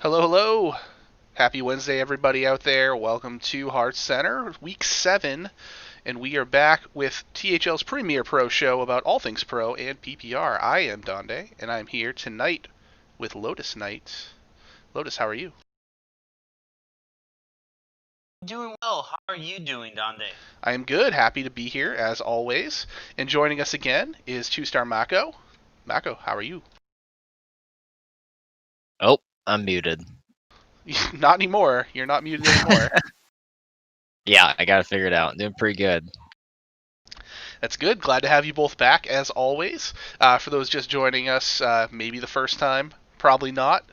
Hello, hello. Happy Wednesday, everybody out there. Welcome to HearthCenter, Week 7, and we are back with THL's premier pro show about all things pro and PPR. I am Donde, and I'm here tonight with LotusKnight. Lotus, how are you? Doing well. How are you doing, Donde? I am good. Happy to be here, as always. And joining us again is TwoStarMako. Mako, how are you? Oh, I'm muted. Not anymore. You're not muted anymore. Yeah, I gotta figure it out. Doing pretty good. That's good. Glad to have you both back, as always. For those just joining us, maybe the first time, probably not.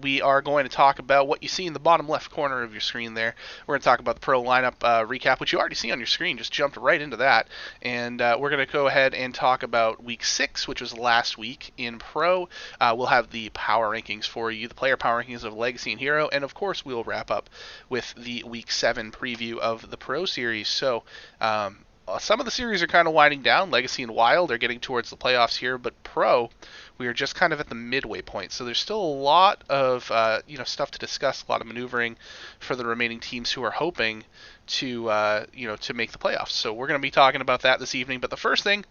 We are going to talk about what you see in the bottom left corner of your screen there. We're going to talk about the pro lineup recap, which you already see on your screen. Just jumped right into that. And we're going to go ahead and talk about week 6, which was last week in pro. We'll have the power rankings for you, the player power rankings of Legacy and Hero. And of course, we'll wrap up with the week 7 preview of the pro series. So, some of the series are kind of winding down. Legacy and Wild are getting towards the playoffs here, but Pro, we are just kind of at the midway point. So there's still a lot of stuff to discuss, a lot of maneuvering for the remaining teams who are hoping to make the playoffs. So we're going to be talking about that this evening. But the first thing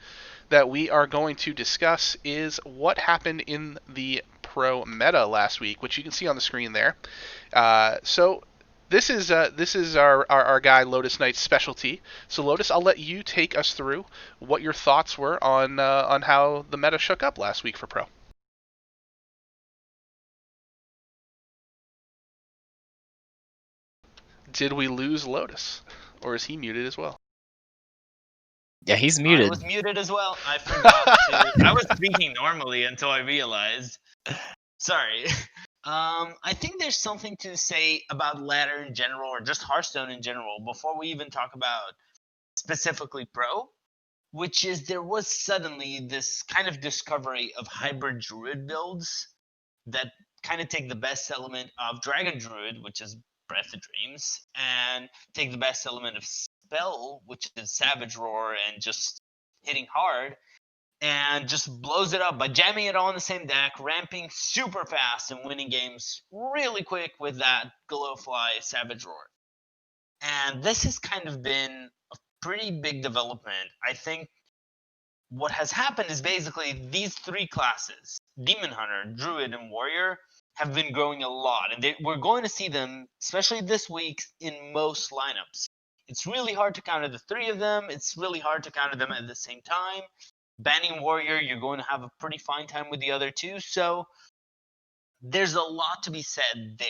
that we are going to discuss is what happened in the Pro meta last week, which you can see on the screen there. So this is our guy LotusKnight's specialty. So Lotus, I'll let you take us through what your thoughts were on how the meta shook up last week for Pro. Did we lose Lotus, or is he muted as well? Yeah, he's I muted. was muted as well. I forgot to. I was speaking normally until I realized. Sorry. I think there's something to say about ladder in general, or just Hearthstone in general, before we even talk about specifically Pro, which is there was suddenly this kind of discovery of hybrid Druid builds that kind of take the best element of Dragon Druid, which is Breath of Dreams, and take the best element of Spell, which is Savage Roar, and just hitting hard, and just blows it up by jamming it all in the same deck, ramping super fast, and winning games really quick with that Glowfly Savage Roar. And this has kind of been a pretty big development. I think what has happened is basically these three classes, Demon Hunter, Druid, and Warrior, have been growing a lot. And we're going to see them, especially this week, in most lineups. It's really hard to counter the three of them. It's really hard to counter them at the same time. Banning Warrior, you're going to have a pretty fine time with the other two. So there's a lot to be said there.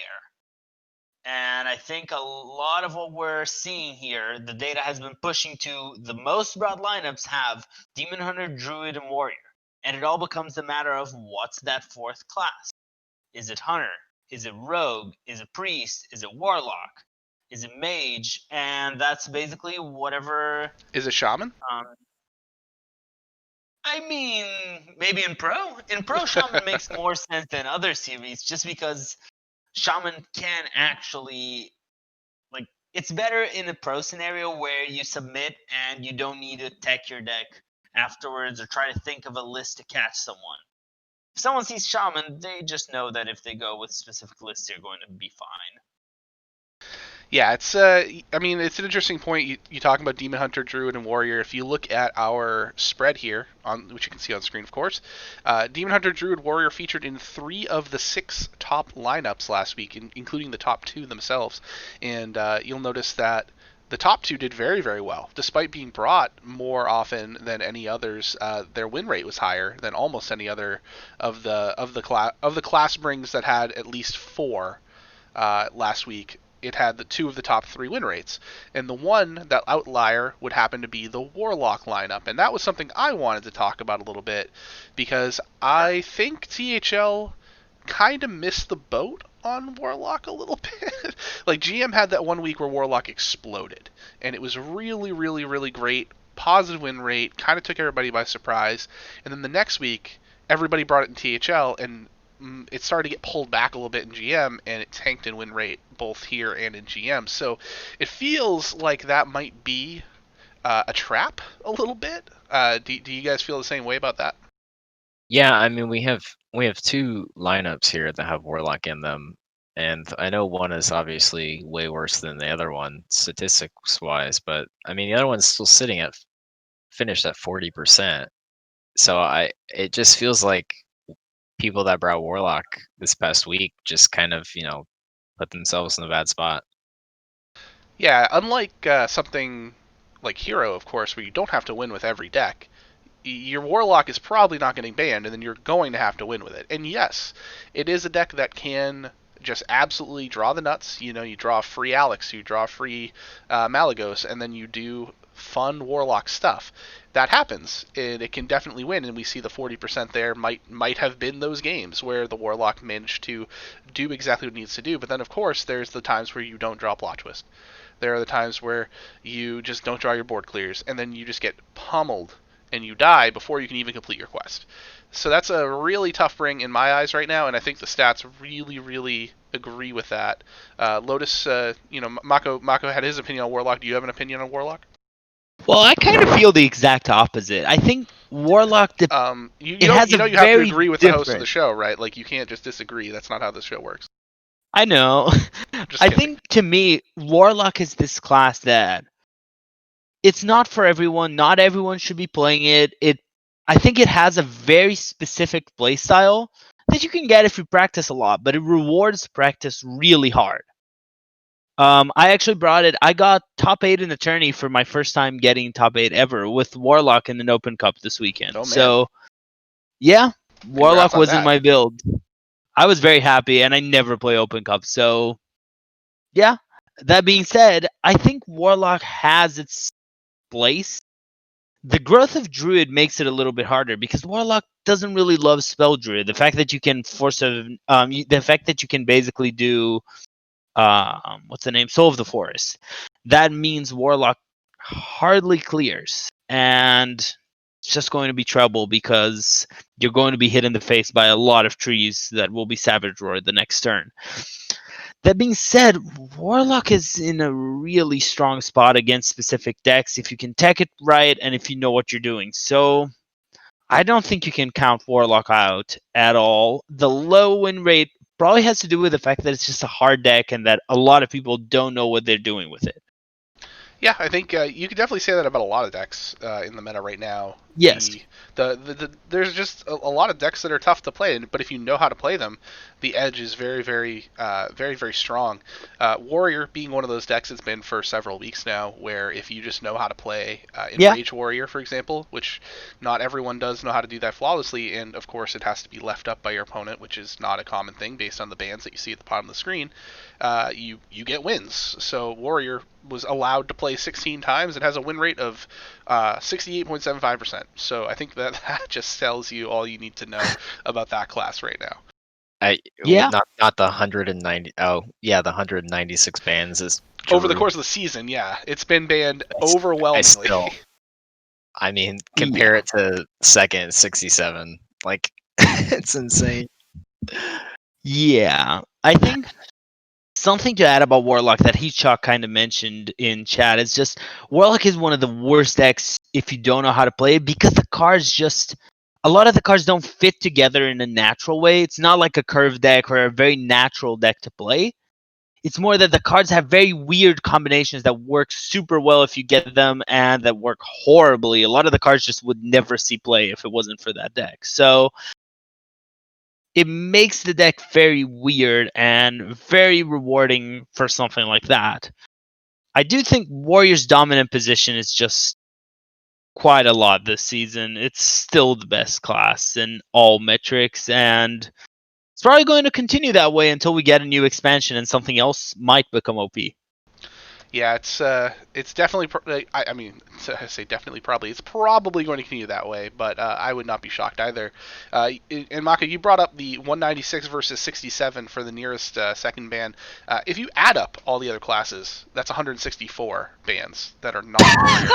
And I think a lot of what we're seeing here, the data has been pushing to the most broad lineups have Demon Hunter, Druid, and Warrior. And it all becomes a matter of what's that fourth class? Is it Hunter? Is it Rogue? Is it Priest? Is it Warlock? Is it Mage? And that's basically whatever. Is it Shaman? I mean, maybe in Pro. In Pro, Shaman makes more sense than other series just because Shaman can actually, like, it's better in a Pro scenario where you submit and you don't need to tech your deck afterwards or try to think of a list to catch someone. If someone sees Shaman, they just know that if they go with specific lists, they're going to be fine. Yeah, it's it's an interesting point. You talking about Demon Hunter, Druid, and Warrior. If you look at our spread here, on which you can see on screen, of course, Demon Hunter, Druid, Warrior featured in 3 of the 6 top lineups last week, including the top 2 themselves. And you'll notice that the top 2 did very, very well, despite being brought more often than any others. Their win rate was higher than almost any other of the class brings that had at least 4 last week. It had the 2 of the top 3 win rates. And the one, that outlier, would happen to be the Warlock lineup. And that was something I wanted to talk about a little bit, because I think THL kind of missed the boat on Warlock a little bit. Like, GM had that 1 week where Warlock exploded. And it was really, really, really great. Positive win rate, kind of took everybody by surprise. And then the next week, everybody brought it in THL, and it started to get pulled back a little bit in GM, and it tanked in win rate both here and in GM. So it feels like that might be a trap a little bit. Do you guys feel the same way about that? Yeah, I mean we have two lineups here that have Warlock in them, and I know one is obviously way worse than the other one statistics wise, but I mean the other one's still sitting at finished at 40%. So it just feels like people that brought Warlock this past week just kind of, put themselves in a bad spot. Yeah, unlike something like Hero, of course, where you don't have to win with every deck, your Warlock is probably not getting banned, and then you're going to have to win with it. And yes, it is a deck that can just absolutely draw the nuts. You draw free Alex, you draw free Malagos, and then you do fun Warlock stuff. That happens, and it can definitely win. And we see the 40% there might have been those games where the Warlock managed to do exactly what it needs to do. But then, of course, there's the times where you don't draw Plot Twist. There are the times where you just don't draw your board clears, and then you just get pummeled and you die before you can even complete your quest. So that's a really tough bring in my eyes right now, and I think the stats really, really agree with that. Lotus, Mako had his opinion on Warlock. Do you have an opinion on Warlock? Well, I kind of feel the exact opposite. I think Warlock, You it don't has you a know you have to very agree with the host of the different. show, right? Like you can't just disagree. That's not how this show works. I know. Just I kidding. think to me, Warlock is this class that it's not for everyone. Not everyone should be playing it. I think it has a very specific play style that you can get if you practice a lot, but it rewards practice really hard. I actually brought it. I got top 8 in the tourney for my first time getting top 8 ever with Warlock in an Open Cup this weekend. Oh, man. So, yeah, Congrats Warlock on was in that. my build. I was very happy, and I never play Open Cup. So, yeah. That being said, I think Warlock has its place. The growth of Druid makes it a little bit harder because Warlock doesn't really love Spell Druid. The fact that you can the fact that you can basically do what's the name? Soul of the Forest. That means Warlock hardly clears, and it's just going to be trouble because you're going to be hit in the face by a lot of trees that will be Savage Roared the next turn. That being said, Warlock is in a really strong spot against specific decks if you can tech it right and if you know what you're doing. So I don't think you can count Warlock out at all. The low win rate probably has to do with the fact that it's just a hard deck and that a lot of people don't know what they're doing with it. Yeah, I think you could definitely say that about a lot of decks in the meta right now. Yes. There's just a lot of decks that are tough to play, but if you know how to play them, the edge is very, very, very, very strong. Warrior being one of those decks it's been for several weeks now, where if you just know how to play Enrage Warrior, for example, which not everyone does know how to do that flawlessly, and of course it has to be left up by your opponent, which is not a common thing based on the bans that you see at the bottom of the screen. You get wins. So Warrior was allowed to play 16 times. It has a win rate of 68.75%. So I think that just tells you all you need to know about that class right now. Not the 190. Oh, yeah, the 196 bans is Over the true. course of the season, yeah, it's been banned I overwhelmingly. I mean, compare it to second 67. Like, it's insane. Yeah. I think something to add about Warlock that Heatchalk kind of mentioned in chat is just Warlock is one of the worst decks if you don't know how to play it because the cards just a lot of the cards don't fit together in a natural way. It's not like a curved deck or a very natural deck to play. It's more that the cards have very weird combinations that work super well if you get them and that work horribly. A lot of the cards just would never see play if it wasn't for that deck. So it makes the deck very weird and very rewarding for something like that. I do think Warrior's dominant position is just quite a lot this season. It's still the best class in all metrics, and it's probably going to continue that way until we get a new expansion and something else might become OP. Yeah, it's definitely. I mean, I say definitely, probably. It's probably going to continue that way, but I would not be shocked either. And Maka, you brought up the 196 versus 67 for the nearest second ban. If you add up all the other classes, that's 164 bans that are not Warrior.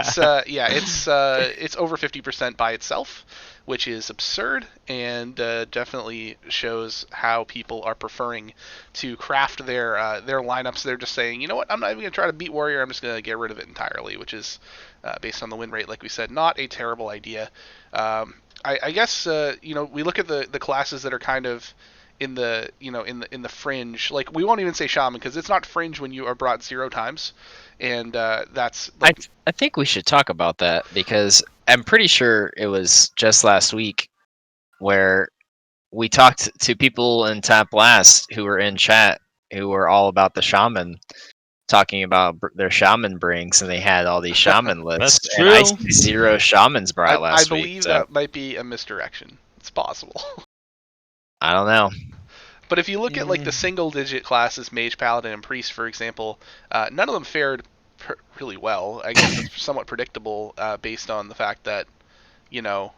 So it's over 50% by itself, which is absurd and definitely shows how people are preferring to craft their lineups. They're just saying, you know what, I'm not even going to try to beat Warrior. I'm just going to get rid of it entirely, which is based on the win rate, like we said, not a terrible idea. I guess we look at the classes that are kind of in the in the fringe. Like we won't even say shaman because it's not fringe when you are brought 0 times, and that's like I think we should talk about that because I'm pretty sure it was just last week where we talked to people in Tap Blast who were in chat who were all about the shaman, talking about their shaman brings, and they had all these shaman lists. That's And I true. see 0 shamans brought I last week, believe so that might be a misdirection. It's possible. I don't know. But if you look at like the Mm. single digit classes, mage, paladin, and priest, for example, none of them fared really well. I guess it's somewhat predictable based on the fact that you know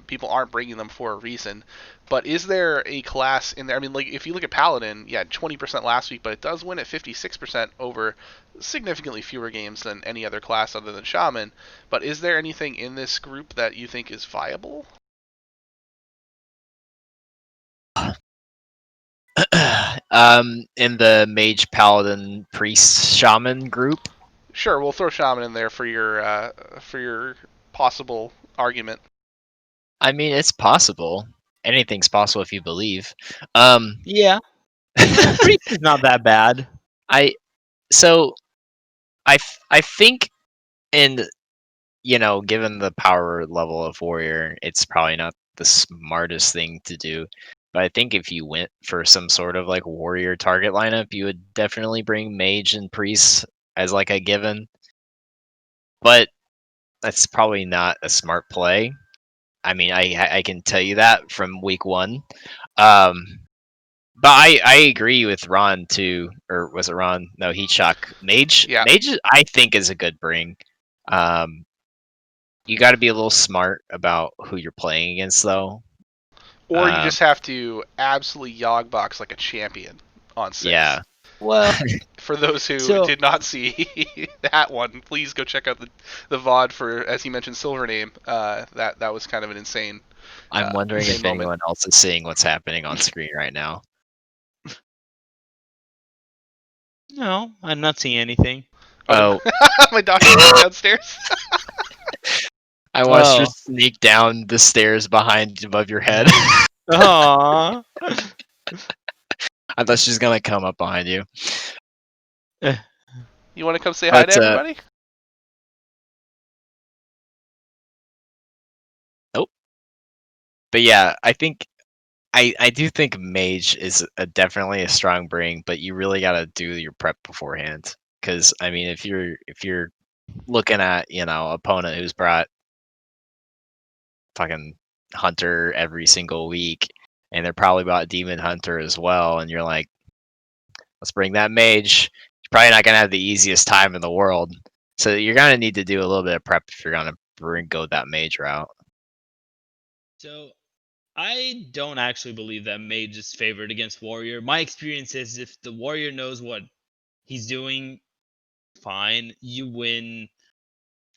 people aren't bringing them for a reason. But is there a class in there? I mean, like if you look at paladin, yeah, 20% last week, but it does win at 56% over significantly fewer games than any other class other than shaman. But is there anything in this group that you think is viable? In the mage, paladin, priest, shaman group, Sure, we'll throw shaman in there for your possible argument. I mean, it's possible. Anything's possible if you believe. Yeah. Priest is not that bad. I so I think in given the power level of warrior, it's probably not the smartest thing to do. But I think if you went for some sort of like warrior target lineup, you would definitely bring mage and priest as like a given. But that's probably not a smart play. I mean, I can tell you that from week one. Um, but I agree with Ron too, or was it Ron? No, Heat Shock. Yeah. Mage, I think is a good bring. Um, you got to be a little smart about who you're playing against, though. Or you just have to absolutely yog box like a champion on 6. Yeah. Well, For those who So- did not see that one, please go check out the VOD for, as he mentioned, Silver Name. That was kind of an insane. I'm wondering same if moment. anyone else is seeing what's happening on screen right now. no, I'm not seeing anything. Oh, My dog is downstairs. I watched her Oh. sneak down the stairs above your head. Aww. I thought she was gonna come up behind you. You want to come say hi to But, everybody? But yeah, I do think mage is definitely a strong bring, but you really got to do your prep beforehand. Because I mean, if you're looking at opponent who's brought fucking hunter every single week, and they're probably bought demon hunter as well, and you're like, let's bring that mage. You're probably not gonna have the easiest time in the world, so you're gonna need to do a little bit of prep if you're gonna go that mage route. So, I don't actually believe that mage is favored against warrior. My experience is if the warrior knows what he's doing, fine, you win.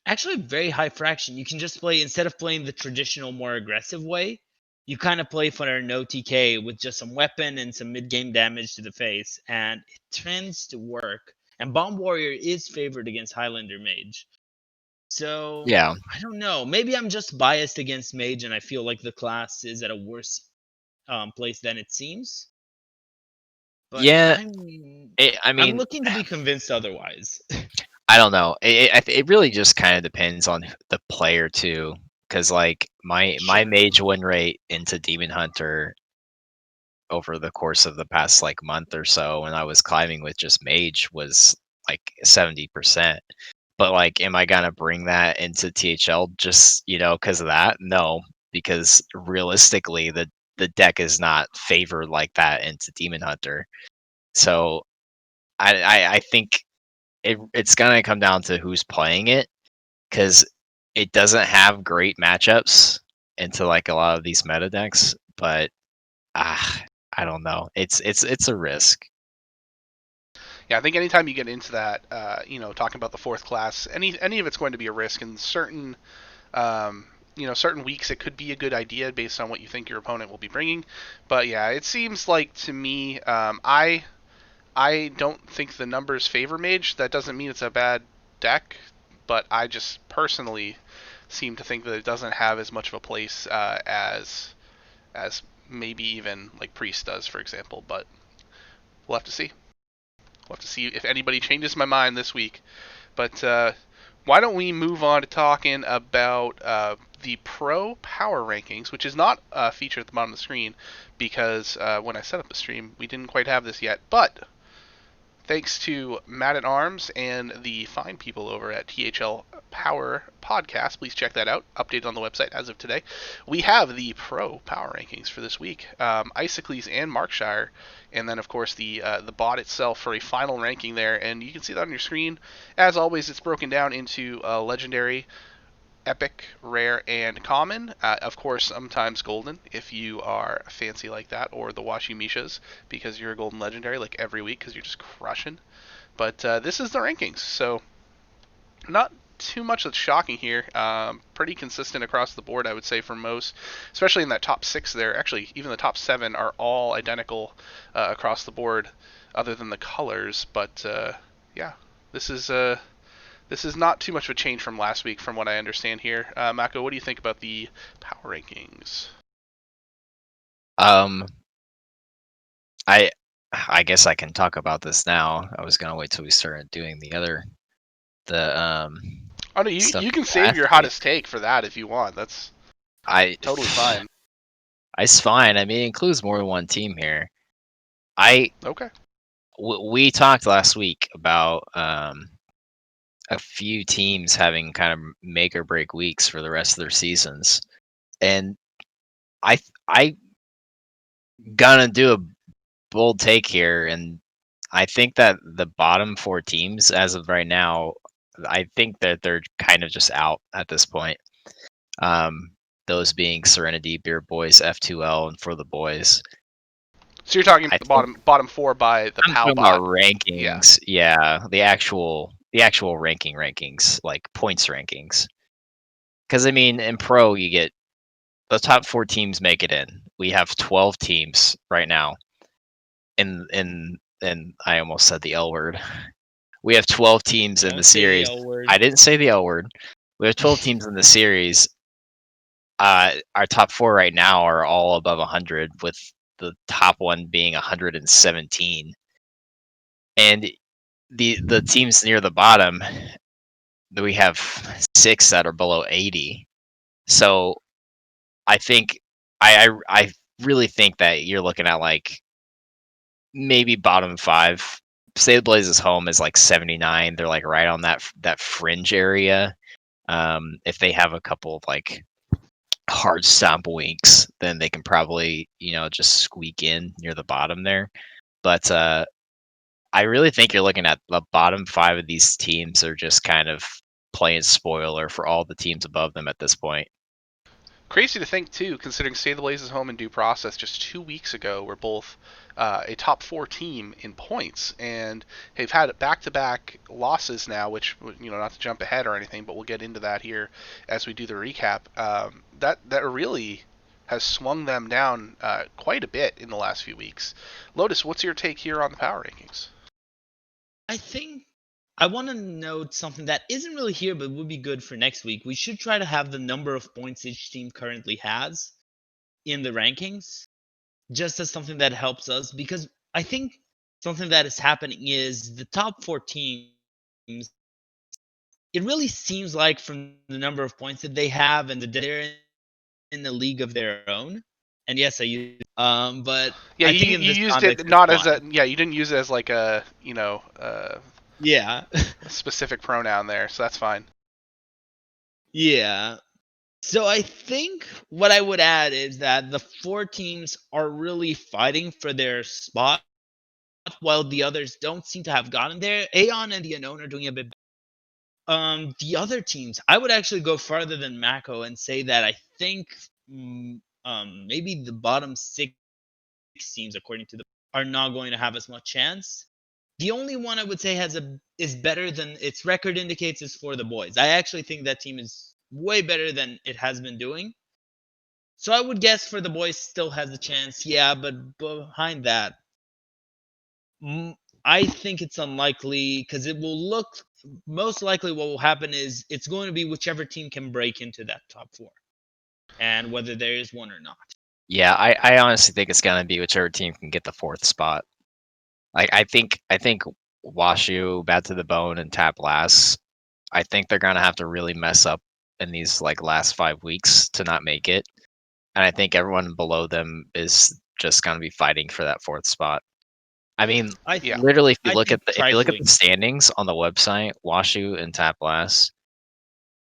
Actually, very high fraction. You can just play, instead of playing the traditional, more aggressive way, you kind of play for no TK with just some weapon and some mid game damage to the face, and it tends to work. And Bomb Warrior is favored against Highlander Mage. So, Yeah. I don't know. Maybe I'm just biased against Mage, and I feel like the class is at a worse place than it seems. But Yeah, I I'm mean, looking to be convinced otherwise. I don't know. It really just kind of depends on the player too, because like my Sure. mage win rate into demon hunter over the course of the past like month or so, when I was climbing with just mage, was like 70%. But like, am I gonna bring that into THL just because of that? No, because realistically, the deck is not favored like that into demon hunter. So I think it's gonna come down to who's playing it, because it doesn't have great matchups into like a lot of these meta decks. But I don't know. It's a risk. Yeah, I think anytime you get into that, talking about the 4th class, any of it's going to be a risk. And certain, certain weeks it could be a good idea based on what you think your opponent will be bringing. But yeah, it seems like to me, I don't think the numbers favor mage. That doesn't mean it's a bad deck, but I just personally seem to think that it doesn't have as much of a place as maybe even like Priest does, for example. But we'll have to see. We'll have to see if anybody changes my mind this week. But why don't we move on to talking about the Pro Power Rankings, which is not featured at the bottom of the screen because when I set up the stream, we didn't quite have this yet. But thanks to Matt at Arms and the fine people over at THLPOW Podcast, please check that out. Updated on the website as of today. We have the Pro Power Rankings for this week. Isocles and Markshire, and then of course the bot itself for a final ranking there. And you can see that on your screen. As always, it's broken down into legendary, epic, rare, and common. Of course, sometimes golden if you are fancy like that, or the Washu Mishas because you're a golden legendary like every week because you're just crushing. But this is the rankings, so not too much that's shocking here. Pretty consistent across the board, I would say, for most, especially in that top 6 there. Actually, even the top 7 are all identical across the board, other than the colors. But yeah, this is not too much of a change from last week, from what I understand here. Mako, what do you think about the power rankings? I guess I can talk about this now. I was gonna wait till we started doing the Oh no, stuff you can save last your week. hottest take for that if you want. That's totally fine. It's fine. I mean, it includes more than one team here. Okay. We talked last week about a few teams having kind of make or break weeks for the rest of their seasons, and I gonna do a bold take here, and I think that the bottom 4 teams as of right now, I think that they're kind of just out at this point. Those being Serenity, Beer Boys, F2L, and For the Boys. So you're talking the bottom 4 by the I'm POW talking bot. about rankings. Yeah, the actual rankings, like points rankings. Because I mean, in Pro, you get the top 4 teams make it in. We have 12 teams right now. And I almost said the L word. We have 12 teams in the series. I didn't say the L word. We have 12 teams in the series. Our top 4 right now are all above 100, with the top one being 117. And the teams near the bottom, we have 6 that are below 80. So I think I really think that you're looking at like maybe bottom 5. Say the Blazes home is like 79. They're like right on that fringe area. If they have a couple of like hard stomp weeks, then they can probably, just squeak in near the bottom there. But I really think you're looking at the bottom 5 of these teams are just kind of playing spoiler for all the teams above them at this point. Crazy to think, too, considering Stay the Blazes home and Due Process just 2 weeks ago were both a top 4 team in points, and they've had back-to-back losses now, which, not to jump ahead or anything, but we'll get into that here as we do the recap. That really has swung them down quite a bit in the last few weeks. Lotus, what's your take here on the power rankings? I think I want to note something that isn't really here, but would be good for next week. We should try to have the number of points each team currently has in the rankings, just as something that helps us, because I think something that is happening is the top 4 teams, it really seems like from the number of points that they have and that they're in a league of their own. And yes, I use but yeah, I you, think in you this used context, it not it's as fine. you didn't use it as like a Yeah. a specific pronoun there, so that's fine. Yeah. So I think what I would add is that the 4 teams are really fighting for their spot, while the others don't seem to have gotten there. Aeon and the Unknown are doing a bit better. The other teams, I would actually go farther than Mako and say that I think maybe the bottom 6 teams, according to are not going to have as much chance. The only one I would say is better than its record indicates is For the Boys. I actually think that team is way better than it has been doing. So I would guess For the Boys still has a chance. Yeah, but behind that, I think it's unlikely because it will look most likely what will happen is it's going to be whichever team can break into that top 4, and whether there is one or not. Yeah, I honestly think it's gonna be whichever team can get the 4th spot. Like I think Washu, Bad to the Bone, and Tap Last. I think they're gonna have to really mess up in these like last 5 weeks to not make it, and I think everyone below them is just gonna be fighting for that 4th spot. I mean, Yeah. literally, if you I look think at the standings on the website, Washu and Tap Last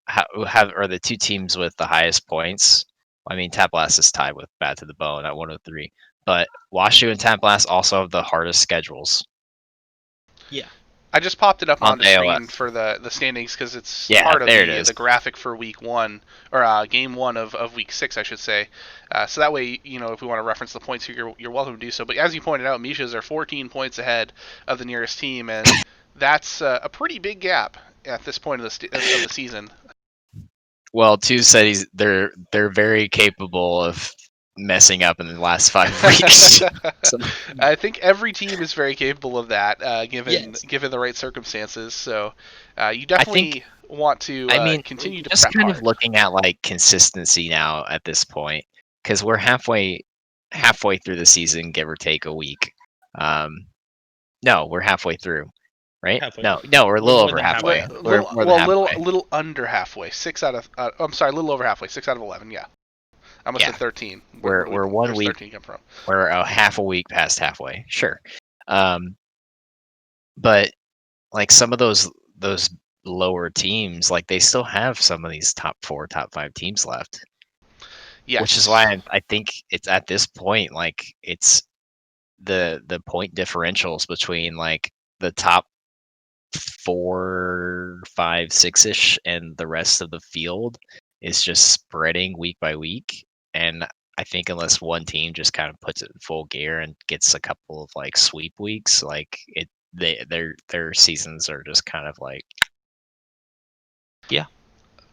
are the 2 teams with the highest points. I mean, Tap Last is tied with Bad to the Bone at 103, but Washu and Tap Last also have the hardest schedules. Yeah. I just popped it up On on the screen AOS. for the standings because it's Yeah, part of there it is. the graphic for week 1 or game 1 of week 6, I should say. So that way, if we want to reference the points here, you're welcome to do so. But as you pointed out, Misha's are 14 points ahead of the nearest team, and that's a pretty big gap at this point of the season. Well, Two said they're very capable of messing up in the last 5 weeks. So, I think every team is very capable of that, given Yes. given the right circumstances. So you definitely want to continue to just prep kind hard. of looking at like consistency now at this point, because we're halfway through the season, give or take a week. No, we're halfway through, right? Halfway. No, we're a little More over than halfway. halfway. We're more than halfway. A little under halfway. 6 out of I'm sorry, a little over halfway. 6 out of 11. Yeah, I almost Yeah. said 13. We're Where's 1 week. 13 come from? We're a half a week past halfway. Sure, but like some of those lower teams, like they still have some of these top 4, top 5 teams left. Yes. Which is why I think it's at this point, like it's the point differentials between like the top 4, 5, 6-ish and the rest of the field is just spreading week by week. And I think unless one team just kind of puts it in full gear and gets a couple of like sweep weeks, like their seasons are just kind of like, Yeah.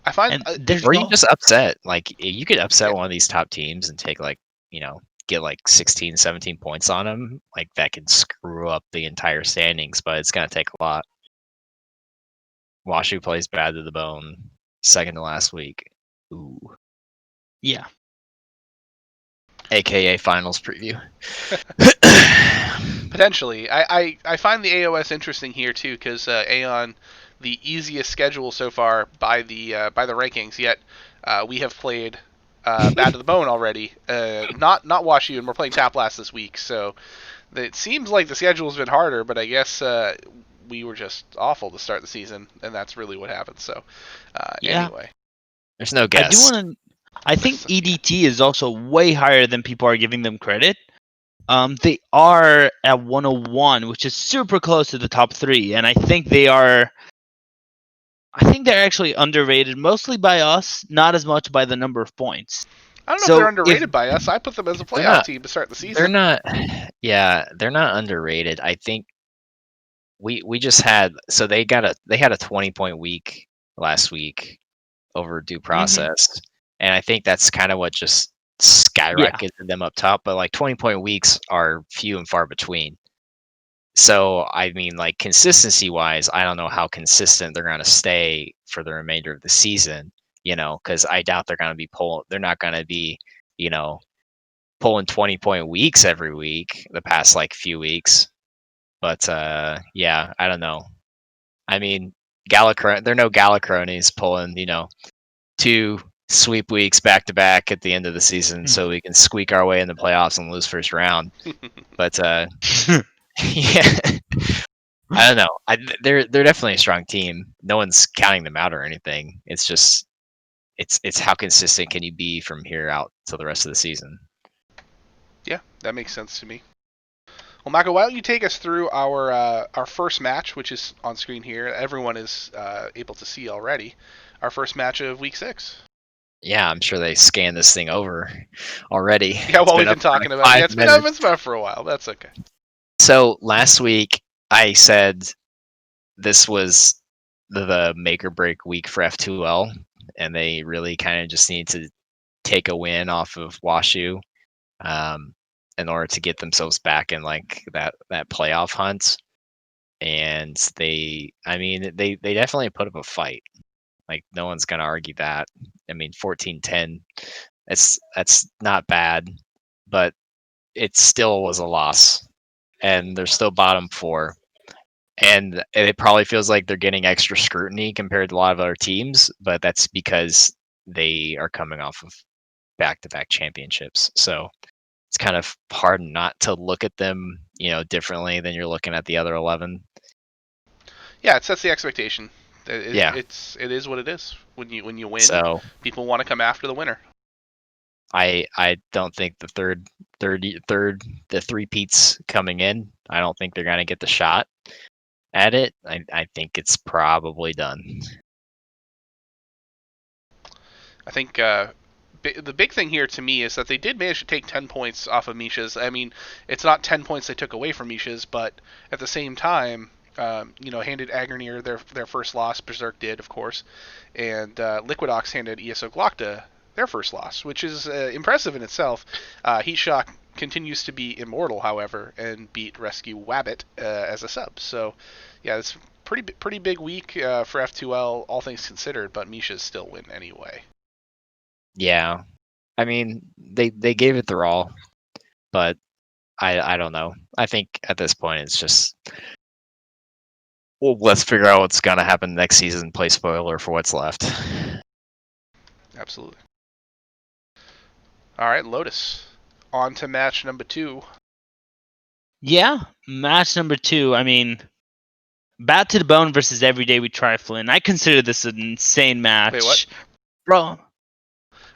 I find or you just upset. Like you could upset one of these top teams and take like, get like 16, 17 points on them. Like that could screw up the entire standings, but it's gonna take a lot. Washu plays Bad to the Bone, second to last week. Ooh. Yeah. AKA finals preview. Potentially. I find the AOS interesting here too, because Aeon, the easiest schedule so far by the rankings, yet we have played Bad to the Bone already. Not WashU, and we're playing Tap Last this week, so it seems like the schedule's been harder, but I guess we were just awful to start the season, and that's really what happened. So anyway. There's no guess. I think EDT is also way higher than people are giving them credit. They are at 101, which is super close to the top 3, and I think they're actually underrated, mostly by us, not as much by the number of points. I don't know if they're underrated by us. I put them as a playoff team to start the season. They're not. Yeah, they're not underrated. I think we just had they had a 20-point week last week over due process, and I think that's kind of what just skyrocketed them up top. But like 20-point weeks are few and far between. So I mean, like consistency wise, I don't know how consistent they're going to stay for the remainder of the season. Because I doubt they're going to be They're not going to be, pulling 20-point weeks every week the past like few weeks. But yeah, I don't know. I mean, they're no Galacronis pulling, 2 sweep weeks back to back at the end of the season so we can squeak our way in the playoffs and lose first round. But yeah, I don't know. They're definitely a strong team. No one's counting them out or anything. It's just it's how consistent can you be from here out till the rest of the season. Yeah, that makes sense to me. Well, Mako, why don't you take us through our first match, which is on screen here. Everyone is able to see already. Our first match of week 6. Yeah, I'm sure they scanned this thing over already. Yeah, well, we've been talking about it. Yeah, it's been up for a while. That's okay. So last week I said this was the make or break week for F2L, and they really kind of just need to take a win off of WashU in order to get themselves back in like that playoff hunt. and they definitely put up a fight. Like, no one's gonna argue that. I mean, 14-10, that's not bad, but it still was a loss, and they're still bottom 4. And it probably feels like they're getting extra scrutiny compared to a lot of other teams, but that's because they are coming off of back-to-back championships. So it's kind of hard not to look at them, differently than you're looking at the other 11. Yeah, it sets the expectation. Yeah. It is what it is. When you win, So people want to come after the winner. I don't think the the three-peats coming in, I don't think they're gonna get the shot at it. I think it's probably done. I think the big thing here to me is that they did manage to take 10 points off of Misha's. I mean, it's not 10 points they took away from Misha's, but at the same time, handed Agronir their first loss. Berserk did, of course, and Liquidox handed ESO Glocta their first loss, which is impressive in itself. Heatshock continues to be immortal, however, and beat Rescue Wabbit as a sub. So, yeah, it's pretty big week for F2L, all things considered, but Misha's still win anyway. Yeah. I mean, they gave it their all, but I don't know. I think at this point it's just, well, let's figure out what's gonna happen next season. Play spoiler for what's left. Absolutely. All right, Lotus. On to match number 2. Yeah, match number 2. I mean, Bat to the Bone versus Everyday We Triflin. I consider this an insane match. Wait, what? Bro.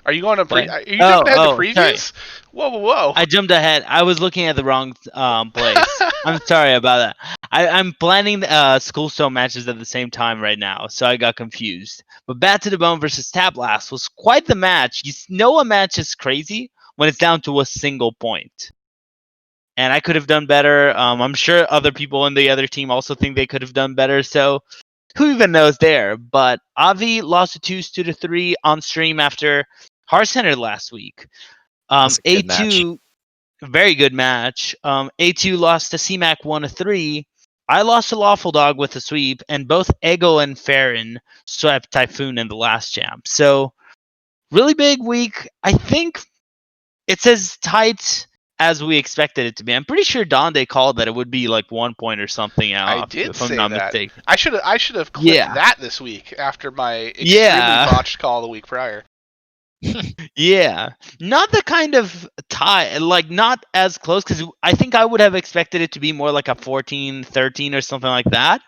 Are you going to What? are you jumping ahead to previews? Sorry. Whoa. I jumped ahead. I was looking at the wrong place. I'm sorry about that. I'm planning Schoolstone matches at the same time right now, so I got confused. But Bat to the Bone versus Tablast was quite the match. You know a match is crazy when it's down to a single point. And I could have done better. I'm sure other people on the other team also think they could have done better. So who even knows there? But Avi lost to 2-3 on stream after HearthCenter last week. A2, very good match. A2 lost to CMAC 1-3. I lost to Lawful Dog with a sweep, and both Ego and Farron swept Typhoon in the last jam. So really big week. I think it's as tight as we expected it to be. I'm pretty sure Donde called that it would be like 1 point or something out. I did if I'm say not that. mistaken. I should have clipped that this week after my extremely botched call the week prior. Yeah, not the kind of tie, like not as close, because I think I would have expected it to be more like a 14-13 or something like that.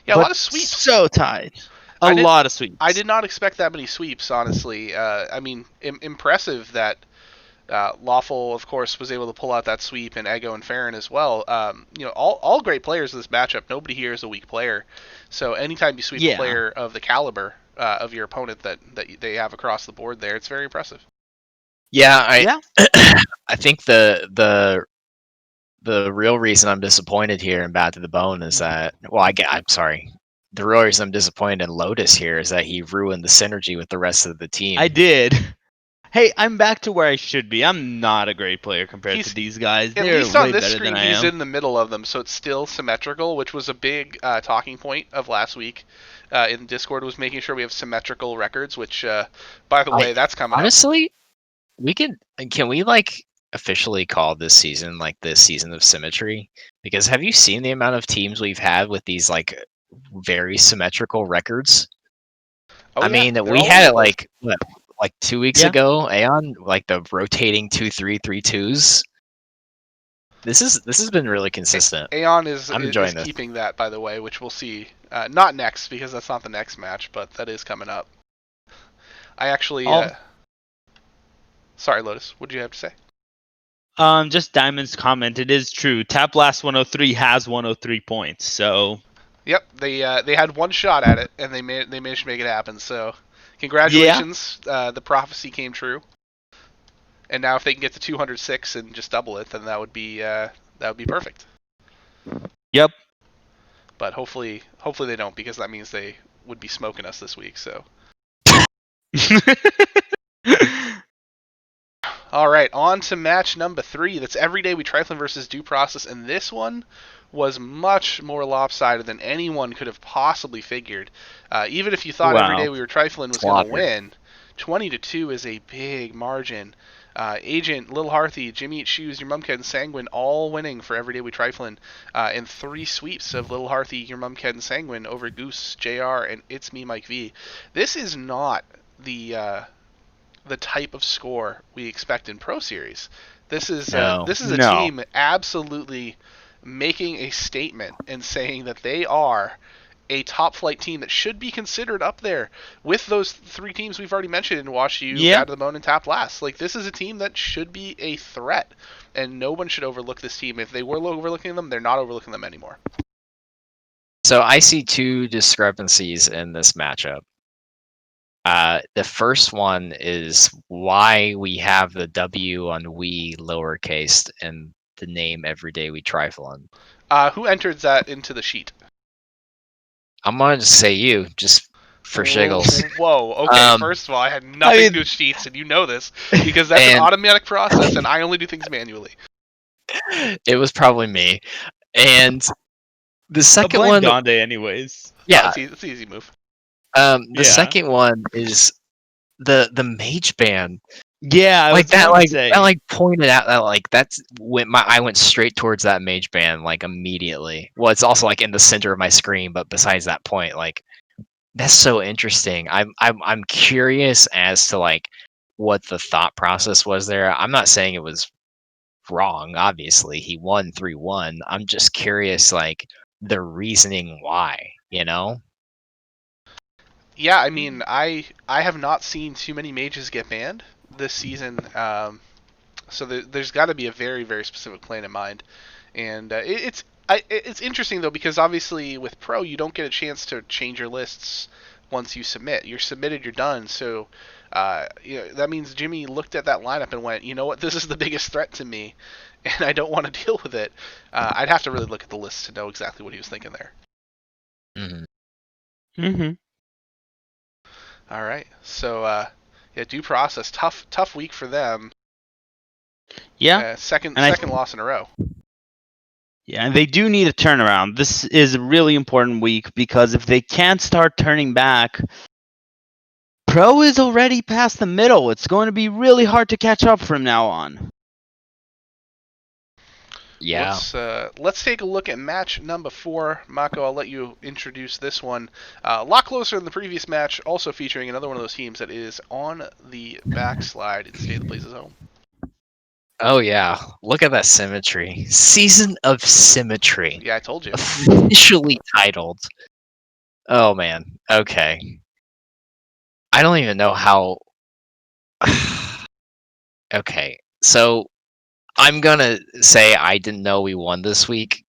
Yeah, a lot of sweeps. So tight. A lot of sweeps. I did not expect that many sweeps, honestly. I mean, impressive that Lawful, of course, was able to pull out that sweep, and Ego and Farron as well. All great players in this matchup. Nobody here is a weak player. So anytime you sweep a player of the caliber of your opponent that they have across the board there, it's very impressive. Yeah, I think the real reason I'm disappointed here in Bat to the Bone is that, I'm sorry. The real reason I'm disappointed in Lotus here is that he ruined the synergy with the rest of the team. I did. Hey, I'm back to where I should be. I'm not a great player compared to these guys. They're at least on way this better screen, than I he's am. in the middle of them, so it's still symmetrical, which was a big talking point of last week in Discord, was making sure we have symmetrical records, which, by the way, that's coming honestly, can we like officially call this season like the season of symmetry? Because have you seen the amount of teams we've had with these like very symmetrical records? Oh, I yeah, mean, they're we all had over it like 2 weeks ago, Aeon, like the rotating 2-3-3-2s. This has been really consistent. Aeon is enjoying this. keeping that, by the way, which we'll see. Not next, because that's not the next match, but that is coming up. I actually... Sorry, Lotus. What did you have to say? Just Diamond's comment. It is true. Tap Blast 103 has 103 points, so... Yep, they had one shot at it, and they managed to make it happen, so... Congratulations, the prophecy came true. And now if they can get to 206 and just double it, then that would be perfect. Yep. But hopefully they don't, because that means they would be smoking us this week, so... All right, on to match number 3. That's Everyday We Trifling versus Due Process, and this one was much more lopsided than anyone could have possibly figured. Even if you thought Everyday We Were Trifling was going to win, 20-2 is a big margin. Agent, Little Hearthy, Jimmy Eat Shoes, Your Mumcat, and Sanguine all winning for Everyday We Trifling, and 3 sweeps of Little Hearthy, Your Mumcat, and Sanguine over Goose, JR, and It's Me, Mike V. This is not the type of score we expect in Pro Series. This is a team absolutely making a statement and saying that they are a top flight team that should be considered up there with those 3 teams we've already mentioned and Wash U, Out of the Bone, and Tap Last. Like, this is a team that should be a threat, and no one should overlook this team. If they were overlooking them, they're not overlooking them anymore. So I see 2 discrepancies in this matchup. The first one is why we have the W on we lowercase and the name Everyday We Trifling. Who entered that into the sheet? I'm going to say you, just for shiggles. Whoa, okay, first of all, I had nothing to do with sheets, and you know this, because that's an automatic process, and I only do things manually. It was probably me. And the second one... Donde anyways. Yeah. It's an easy move. The second one is the mage ban. Yeah, I pointed out that that's when I went straight towards that mage ban immediately. Well, it's also in the center of my screen, but besides that point, that's so interesting. I'm curious as to what the thought process was there. I'm not saying it was wrong. Obviously, he won 3-1. I'm just curious, the reasoning why. Yeah, I mean, I have not seen too many mages get banned this season, so there's got to be a very, very specific plan in mind. And it's interesting, though, because obviously with Pro, you don't get a chance to change your lists once you submit. You're submitted, you're done. So that means Jimmy looked at that lineup and went, you know what, this is the biggest threat to me, and I don't want to deal with it. I'd have to really look at the list to know exactly what he was thinking there. Mm-hmm. All right, so Due Process, tough week for them. Yeah, second loss in a row. Yeah, and they do need a turnaround. This is a really important week because if they can't start turning back, Pro is already past the middle. It's going to be really hard to catch up from now on. Yeah. Let's take a look at match number 4. Mako, I'll let you introduce this one. A lot closer than the previous match, also featuring another one of those teams that is on the backslide in State of the Place's home. Oh, yeah. Look at that symmetry. Season of Symmetry. Yeah, I told you. Officially titled. Oh, man. Okay. I don't even know how... Okay. So, I'm gonna say I didn't know we won this week.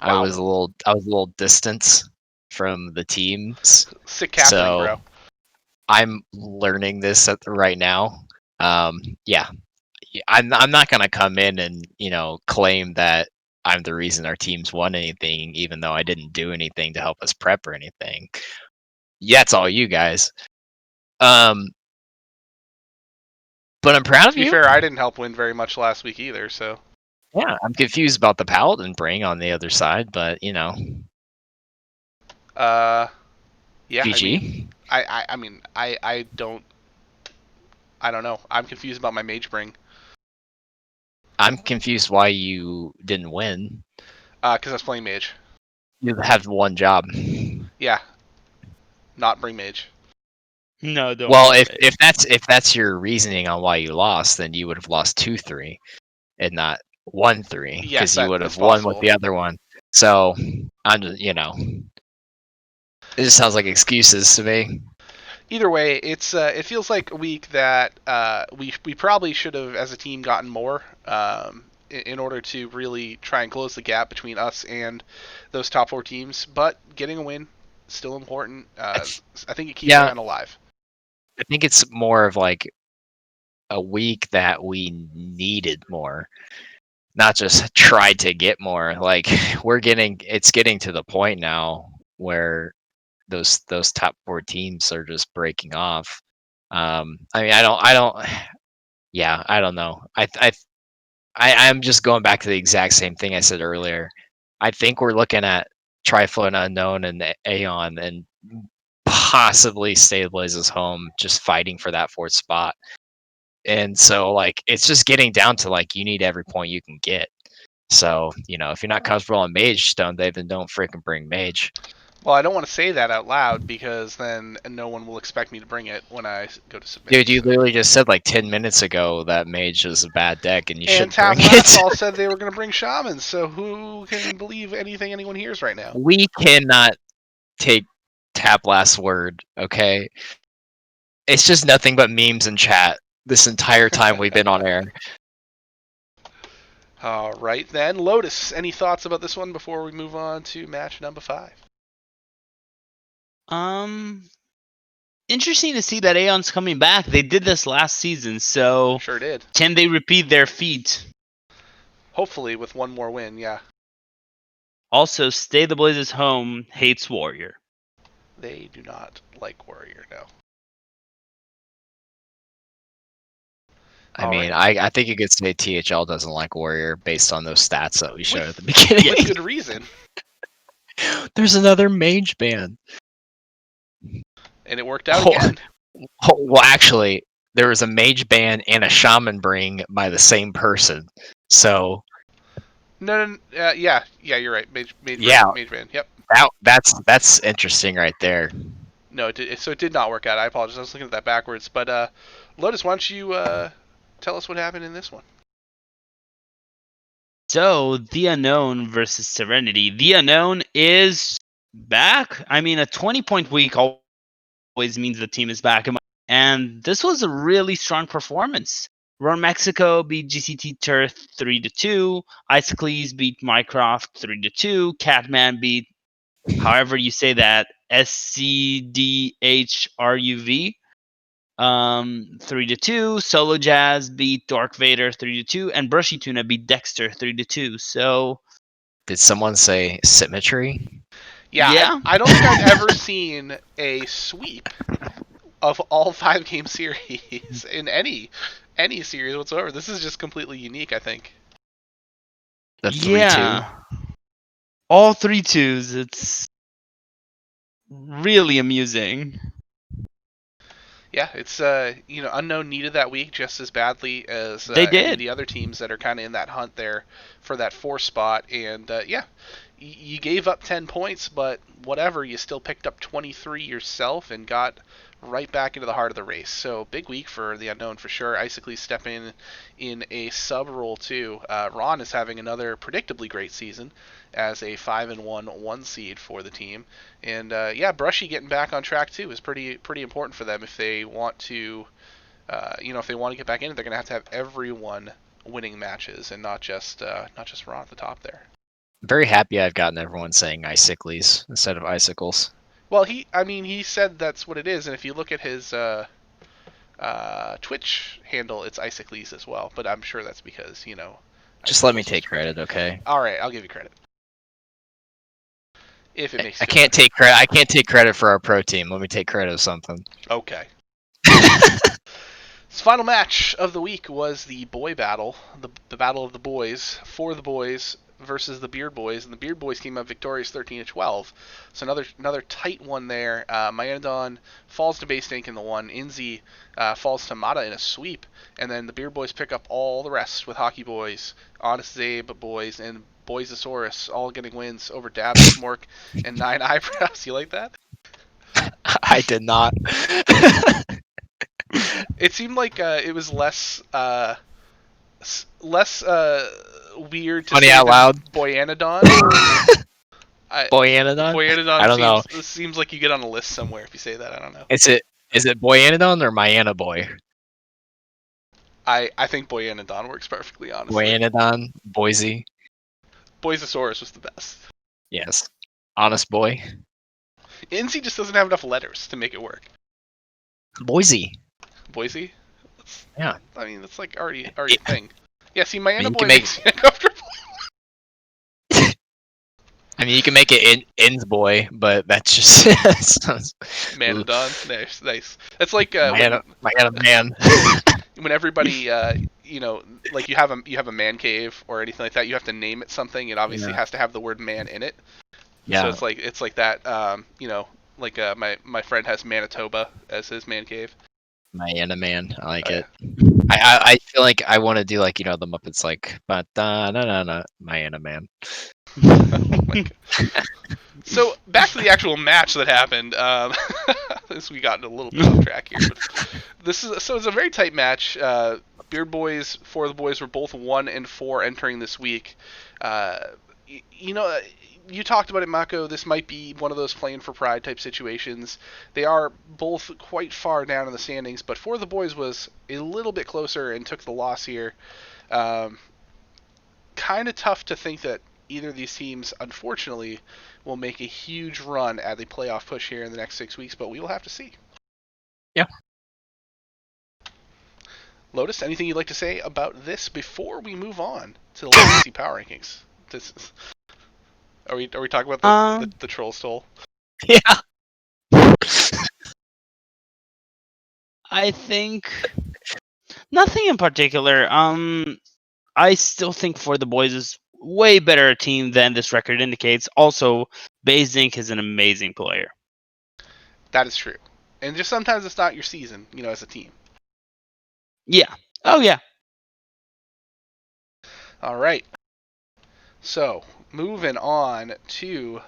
Wow. I was a little distant from the teams. Sick captaining, bro. I'm learning this right now. Yeah. I'm not gonna come in and claim that I'm the reason our teams won anything, even though I didn't do anything to help us prep or anything. Yeah, it's all you guys. But I'm proud of you. To be fair, I didn't help win very much last week either, so. Yeah, I'm confused about the Paladin bring on the other side, but Yeah. GG. I mean, I don't know. I'm confused about my mage bring. I'm confused why you didn't win. Because I was playing mage. You have one job. Yeah. Not bring mage. No, don't. Well, if that's your reasoning on why you lost, then you would have lost 2-3, and not 1-3, because you would have won with the other one. So I'm just, it just sounds like excuses to me. Either way, it feels like a week that we probably should have, as a team, gotten more in order to really try and close the gap between us and those top 4 teams. But getting a win still important. I think it keeps them alive. I think it's more of a week that we needed more, not just tried to get more. It's getting to the point now where those top 4 teams are just breaking off. I mean, I don't. Yeah, I don't know. I'm just going back to the exact same thing I said earlier. I think we're looking at Trifle and Unknown and Aeon and possibly Stay Blazes home, just fighting for that fourth spot. And so, like, it's just getting down to, like, you need every point you can get. So, if you're not comfortable on Mage Stone, then don't freaking bring Mage. Well, I don't want to say that out loud because then no one will expect me to bring it when I go to submit. Dude, you literally just said like 10 minutes ago that Mage is a bad deck and you And shouldn't bring TAP it. all said they were going to bring Shamans, so who can believe anything anyone hears right now? We cannot take Tap last word, okay? It's just nothing but memes in chat this entire time we've been on air. All right, then. Lotus, any thoughts about this one before we move on to match number 5? Interesting to see that Aeon's coming back. They did this last season, so Sure did. can they repeat their feat? Hopefully with one more win, yeah. Also, Stay the Blazes home hates Warrior. They do not like Warrior, no. I mean, I think you could say THL doesn't like Warrior based on those stats that we showed at the beginning. With good reason. There's another Mage ban. And it worked out again. Well, actually, there was a Mage ban and a Shaman bring by the same person. So... No, yeah, you're right. Mage ban, yep. That's interesting right there. No, so it did not work out. I apologize. I was looking at that backwards. But Lotus, why don't you tell us what happened in this one? So, The Unknown versus Serenity. The Unknown is back. I mean, a 20-point week always means the team is back. And this was a really strong performance. Run Mexico beat GCT Turf 3-2. Isocles beat Mycroft 3-2. Catman beat, however you say that, SCDHRUV 3-2. Solo Jazz beat Dark Vader 3-2. And Brushy Tuna beat Dexter 3-2. So, did someone say symmetry? Yeah. I don't think I've ever seen a sweep of all 5-game series in any series whatsoever. This is just completely unique, I think. The 3-2? All 3-2s. It's really amusing. Yeah, it's Unknown needed that week just as badly as they did. the other teams that are kind of in that hunt there for that 4 spot. And you gave up 10 points, but whatever, you still picked up 23 yourself and got right back into the heart of the race. So big week for the Unknown for sure. Isocles stepping in a sub role too. Ron is having another predictably great season as a 5-1 1 seed for the team. And Brushy getting back on track too is pretty important for them if they want to if they want to get back in, they're going to have everyone winning matches and not just Ron at the top there. I'm very happy I've gotten everyone saying Isocles instead of Icicles. Well, he said that's what it is, and if you look at his Twitch handle, it's Isocles as well. But I'm sure that's because Just let me take credit, okay? All right, I'll give you credit. If it makes. I can't take credit. I can't take credit for our pro team. Let me take credit of something. Okay. This final match of the week was the boy battle, the battle of the boys for the boys versus the Beard Boys, and the Beard Boys came out victorious 13-12. So another tight one there. Myanodon falls to Base Tank in the one. Inzi falls to Mata in a sweep, and then the Beard Boys pick up all the rest with Hockey Boys, Honest Zabe Boys, and Boysosaurus all getting wins over Dab, Smork, and 9 Eyebrows. You like that? I did not. It seemed like it was less weird to Funny say out loud. Boyanodon. Boyanodon? Boyanodon I don't know. Seems like you get on a list somewhere if you say that. I don't know. Is it Boyanodon or Myana Boy? I think Boyanodon works perfectly, honestly. Boyanodon, Boise. Boysosaurus was the best. Yes. Honest Boy. Inzi just doesn't have enough letters to make it work. Boise. Boise? Yeah. I mean, that's like already a thing. Yeah, see, Myana Boy make... makes me uncomfortable. I mean, you can make it Ins Boy, but that's just... Manodon? Nice. That's like... Myana Man. when everybody, like you have a man cave or anything like that, you have to name it something. It obviously has to have the word man in it. Yeah. So it's like that. Like my friend has Manitoba as his man cave. Mayana Man. I like Oh, it. I feel like I want to do like the Muppets like but na na na Mayana Man. So back to the actual match that happened. As we got a little bit off track here, but it's a very tight match. Beard Boys, four of the boys were both 1-4 entering this week. You talked about it, Mako. This might be one of those playing for pride type situations. They are both quite far down in the standings, but four of the boys was a little bit closer and took the loss here. Kind of tough to think that either of these teams, unfortunately, will make a huge run at the playoff push here in the next 6 weeks, but we will have to see. Yeah. Lotus, anything you'd like to say about this before we move on to the Legacy Power Rankings? Are we talking about the troll stole? Yeah. I think nothing in particular. I still think For the Boys is way better a team than this record indicates. Also, Bazink is an amazing player. That is true. And just sometimes it's not your season, as a team. Yeah. Oh, yeah. All right. So, moving on to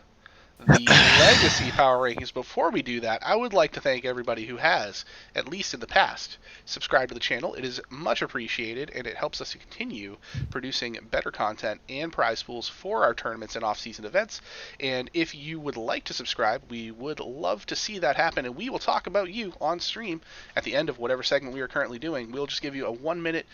the Legacy Power Rankings. Before we do that, I would like to thank everybody who has, at least in the past, subscribed to the channel. It is much appreciated, and it helps us to continue producing better content and prize pools for our tournaments and off-season events. And if you would like to subscribe, we would love to see that happen, and we will talk about you on stream at the end of whatever segment we are currently doing. We'll just give you a 1-minute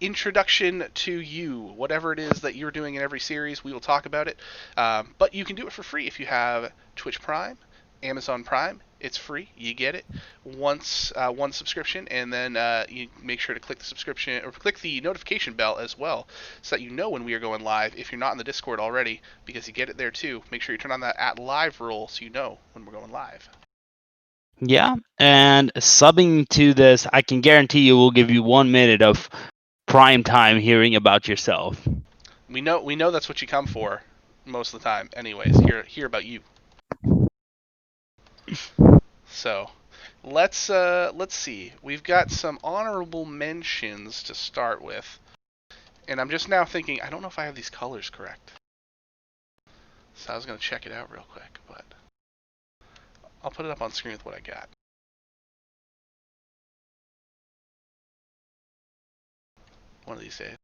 introduction to you, whatever it is that you're doing in every series. We will talk about it, but you can do it for free if you have Twitch Prime, Amazon Prime. It's free. You get it once, one subscription, and then you make sure to click the subscription or click the notification bell as well, so that you know when we are going live. If you're not in the Discord already, because you get it there too, make sure you turn on that @live rule so you know when we're going live. Yeah, and subbing to this, I can guarantee you will give you 1 minute of prime time hearing about yourself. We know that's what you come for most of the time. Anyways, hear about you. So, let's see. We've got some honorable mentions to start with, and I'm just now thinking I don't know if I have these colors correct. So I was gonna check it out real quick, but I'll put it up on screen with what I got. One of these days.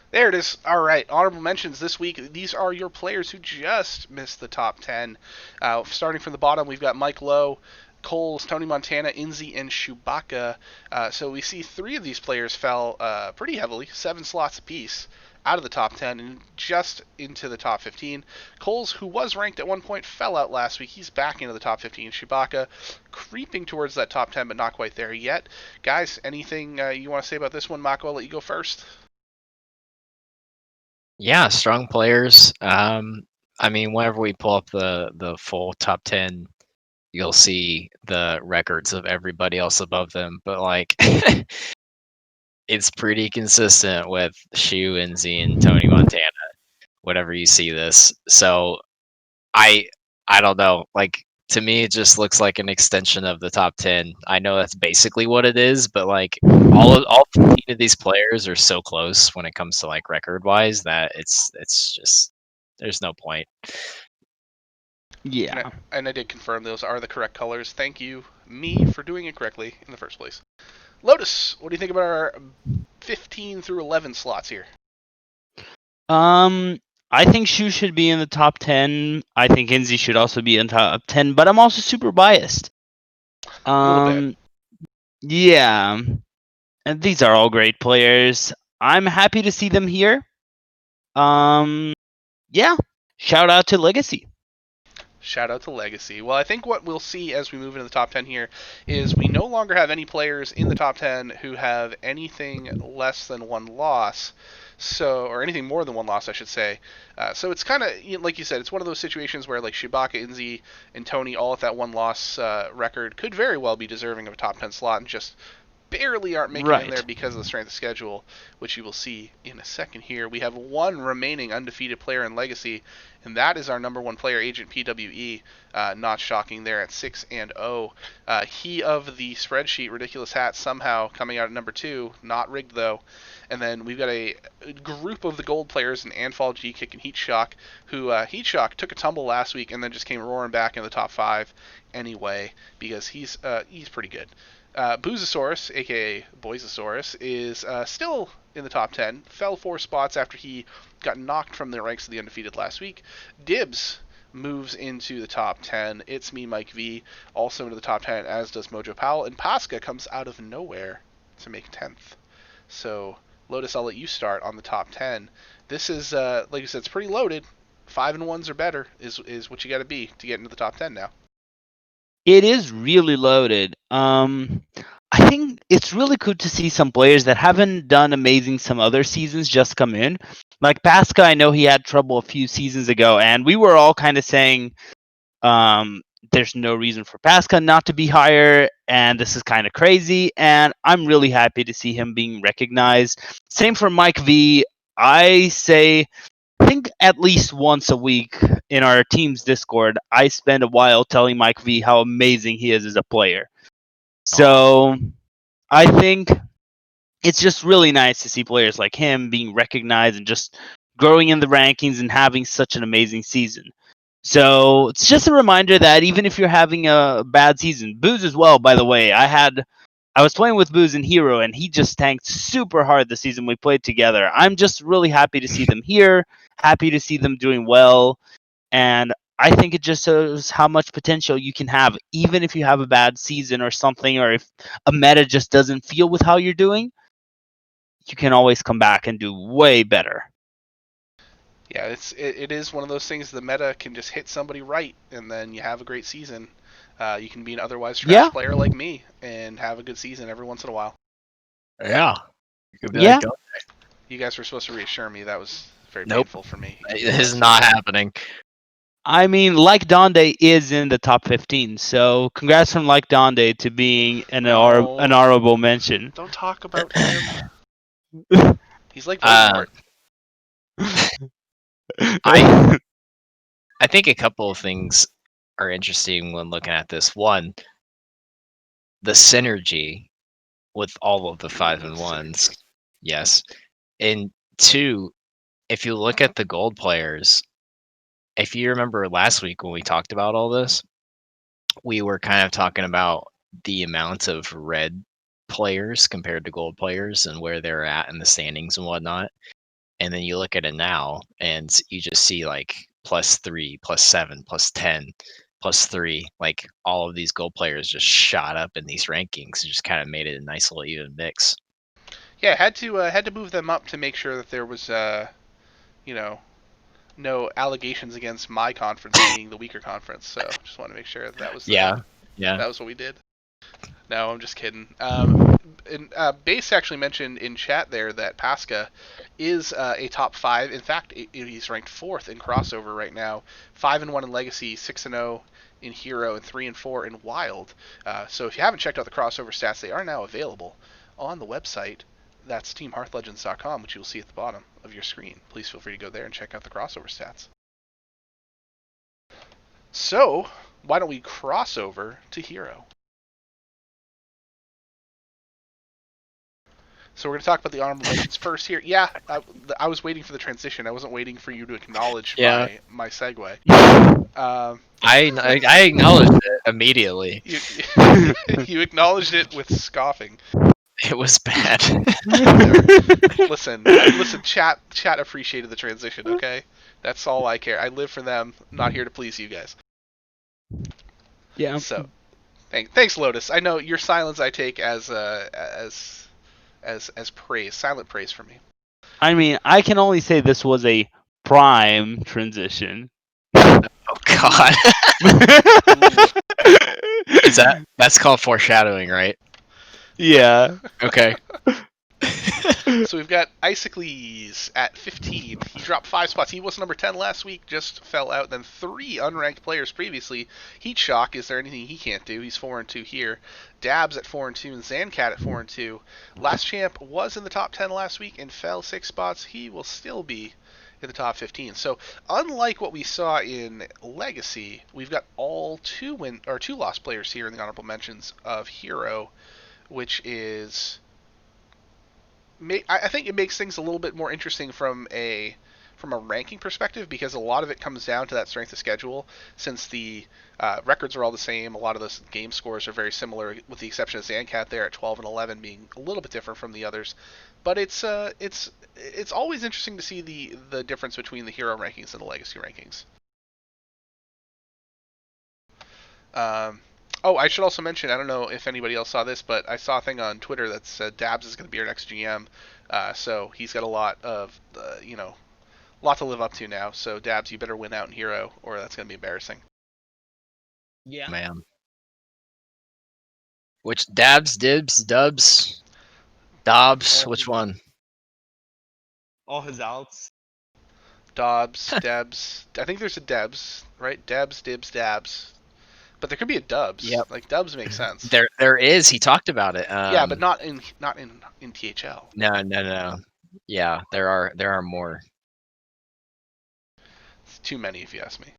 There it is. All right, honorable mentions this week. These are your players who just missed the top 10. Starting from the bottom, we've got Mike Lowe, Coles, Tony Montana, Inzi, and Chewbacca. So we see 3 of these players fell pretty heavily, 7 slots apiece, out of the top 10 and just into the top 15. Coles, who was ranked at one point, fell out last week. He's back into the top 15. Chewbacca creeping towards that top 10, but not quite there yet. Guys, anything you want to say about this one? Mako, I'll let you go first. Yeah, strong players. I mean, whenever we pull up the full top 10, you'll see the records of everybody else above them. But like, it's pretty consistent with Shu, Inzi, and Tony Montana. Whenever you see this, so I don't know. Like, to me, it just looks like an extension of the top 10. I know that's basically what it is, but like all 15 of these players are so close when it comes to like record wise that it's just there's no point. Yeah. And I did confirm those are the correct colors. Thank you, me, for doing it correctly in the first place. Lotus, what do you think about our 15 through 11 slots here? I think Shu should be in the top 10. I think Inzi should also be in top 10, but I'm also super biased. A little bit. Yeah. And these are all great players. I'm happy to see them here. Yeah. Shout out to Legacy. Shout out to Legacy. Well, I think what we'll see as we move into the top 10 here is we no longer have any players in the top 10 who have anything less than 1 loss. So, or anything more than 1 loss, I should say. So it's kind of, like you said, it's one of those situations where like Chewbacca, Inzi, and Tony all at that 1 loss record could very well be deserving of a top 10 slot and just barely aren't making it in Right. there because of the strength of schedule, which you will see in a second here. We have one remaining undefeated player in Legacy, and that is our number one player, Agent PWE. Not shocking there at 6-0. He of the spreadsheet, Ridiculous Hat, somehow coming out at number 2. Not rigged, though. And then we've got a group of the gold players in Anfall, G-Kick, and Heat Shock, who Heat Shock took a tumble last week and then just came roaring back in the top 5 anyway, because he's pretty good. Boozosaurus, aka Boyzosaurus, is still in the top 10. Fell 4 spots after he got knocked from the ranks of the undefeated last week. Dibs moves into the top 10. It's me, Mike V, also into the top 10, as does Mojo Powell. And Pasca comes out of nowhere to make 10th. So, Lotus, I'll let you start on the top 10. This is, like you said, it's pretty loaded. 5 and 1s or better is what you got to be to get into the top 10 now. It is really loaded. I think it's really cool to see some players that haven't done amazing some other seasons just come in. Like Pasca, I know he had trouble a few seasons ago, and we were all kind of saying there's no reason for Pasca not to be higher, and this is kind of crazy, and I'm really happy to see him being recognized. Same for Mike V. I think at least once a week in our team's Discord, I spend a while telling Mike V how amazing he is as a player. So I think it's just really nice to see players like him being recognized and just growing in the rankings and having such an amazing season. So it's just a reminder that even if you're having a bad season, Booze as well, by the way, I was playing with Booze in Hero, and he just tanked super hard the season we played together. I'm just really happy to see them here, happy to see them doing well, and I think it just shows how much potential you can have, even if you have a bad season or something, or if a meta just doesn't feel with how you're doing, you can always come back and do way better. Yeah, it is one of those things. The meta can just hit somebody right, and then you have a great season. You can be an otherwise trash player like me and have a good season every once in a while. Yeah. Yeah. You guys were supposed to reassure me. That was very Nope. painful for me. It is not happening. I mean, like Donde is in the top 15, so congrats from like Donde to being an honorable mention. Don't talk about him. He's like Uh, Voldemort. I think a couple of things are interesting when looking at this. One, the synergy with all of the 5 and 1s. Yes. And 2, if you look at the gold players, if you remember last week when we talked about all this, we were kind of talking about the amount of red players compared to gold players and where they're at in the standings and whatnot. And then you look at it now and you just see like +3, +7, +10, +3. Like all of these gold players just shot up in these rankings and just kind of made it a nice little even mix. Yeah, had to move them up to make sure that there was no allegations against my conference being the weaker conference. So just want to make sure that was Yeah. that was what we did. No, I'm just kidding. Base actually mentioned in chat there that Pasca is a top 5. In fact, he's ranked 4th in crossover right now. 5 and 1 in Legacy, 6 and 0 in Hero, and 3 and 4 in Wild. So if you haven't checked out the crossover stats, they are now available on the website. That's TeamHearthLegends.com, which you will see at the bottom of your screen. Please feel free to go there and check out the crossover stats. So, why don't we cross over to Hero? So we're going to talk about the honorable mentions first here. Yeah, I was waiting for the transition. I wasn't waiting for you to acknowledge my segue. I acknowledged it immediately. You acknowledged it with scoffing. It was bad. Listen, chat appreciated the transition, okay? That's all I care. I live for them. I'm not here to please you guys. Yeah. So, thanks, Lotus. I know your silence I take as praise, silent praise for me. I mean, I can only say this was a prime transition. Oh God. That's called foreshadowing, right? Yeah. Okay. So we've got Icicles at 15. He dropped 5 spots. He was number 10 last week, just fell out. Then 3 unranked players previously. Heat Shock, is there anything he can't do? He's 4-2 here. Dabs at 4-2 and Zancat at 4-2. Last Champ was in the top 10 last week and fell 6 spots. He will still be in the top 15. So unlike what we saw in Legacy, we've got all 2 lost players here in the honorable mentions of Hero, which is... I think it makes things a little bit more interesting from a ranking perspective, because a lot of it comes down to that strength of schedule. Since the records are all the same, a lot of the game scores are very similar, with the exception of Zancat there at 12 and 11 being a little bit different from the others. But it's always interesting to see the difference between the hero rankings and the legacy rankings. Oh, I should also mention, I don't know if anybody else saw this, but I saw a thing on Twitter that said Dabs is going to be our next GM. So he's got a lot of, lot to live up to now. So Dabs, you better win out in Hero, or that's going to be embarrassing. Yeah. Man. Which Dabs, Dibs, Dubs, Dobbs? Which one? All his outs. Dobbs, Debs. I think there's a Debs, right? Debs, Dibs, Dabs. But there could be a Dubs. Yep. Like Dubs makes sense. There is. He talked about it. Yeah, but not in THL. No. Yeah, there are more. It's too many, if you ask me.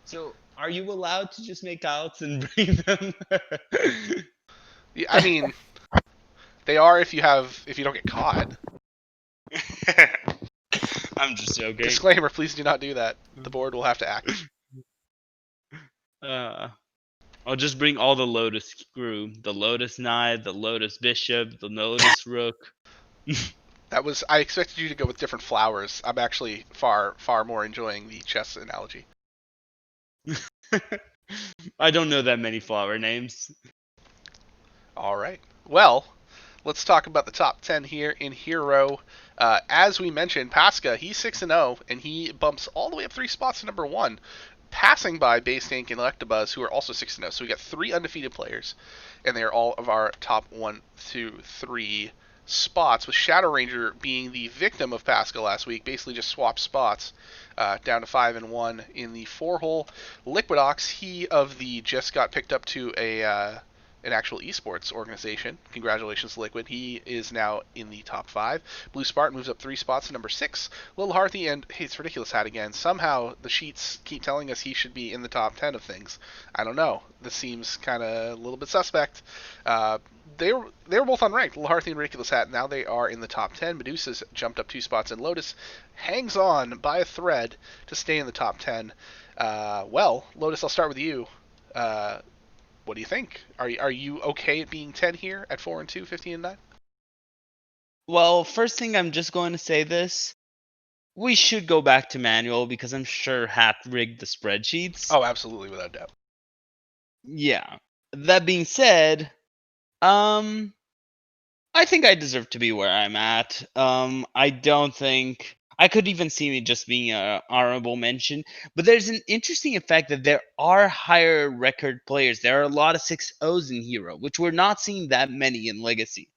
So, are you allowed to just make outs and bring them? Yeah, I mean, they are if you don't get caught. I'm just joking. Disclaimer: please do not do that. The board will have to act. I'll just bring all the Lotus crew: the LotusKnight, the Lotus Bishop, the Lotus Rook. I expected you to go with different flowers. I'm actually far more enjoying the chess analogy. I don't know that many flower names. All right. Well, let's talk about the top 10 here in Hero. As we mentioned, Pasca, he's 6-0, and he bumps all the way up 3 spots to number 1, passing by Base Tank and Electabuzz, who are also 6-0. So we got 3 undefeated players, and they are all of our top 1, 2, 3 spots, with Shadow Ranger being the victim of Pasca last week, basically just swapped spots down to 5 and 1 in the 4-hole. Liquidox, he of the just got picked up to an actual esports organization. Congratulations, Liquid. He is now in the top 5. Blue Spartan moves up 3 spots to number 6. Little Hearthy and it's Ridiculous Hat again. Somehow the sheets keep telling us he should be in the top 10 of things. I don't know. This seems kind of a little bit suspect. They were both unranked, Little Hearthy and Ridiculous Hat. Now they are in the top 10. Medusa's jumped up 2 spots, and Lotus hangs on by a thread to stay in the top 10. Well, Lotus, I'll start with you. What do you think? Are you okay at being 10 here at 4-2, 15 and 9? Well, first thing, I'm just going to say this: we should go back to manual, because I'm sure Hat rigged the spreadsheets. Oh, absolutely, without doubt. Yeah. That being said, I think I deserve to be where I'm at. I don't think I could even see me just being an honorable mention. But there's an interesting effect that there are higher record players. There are a lot of 6-0s in Hero, which we're not seeing that many in Legacy.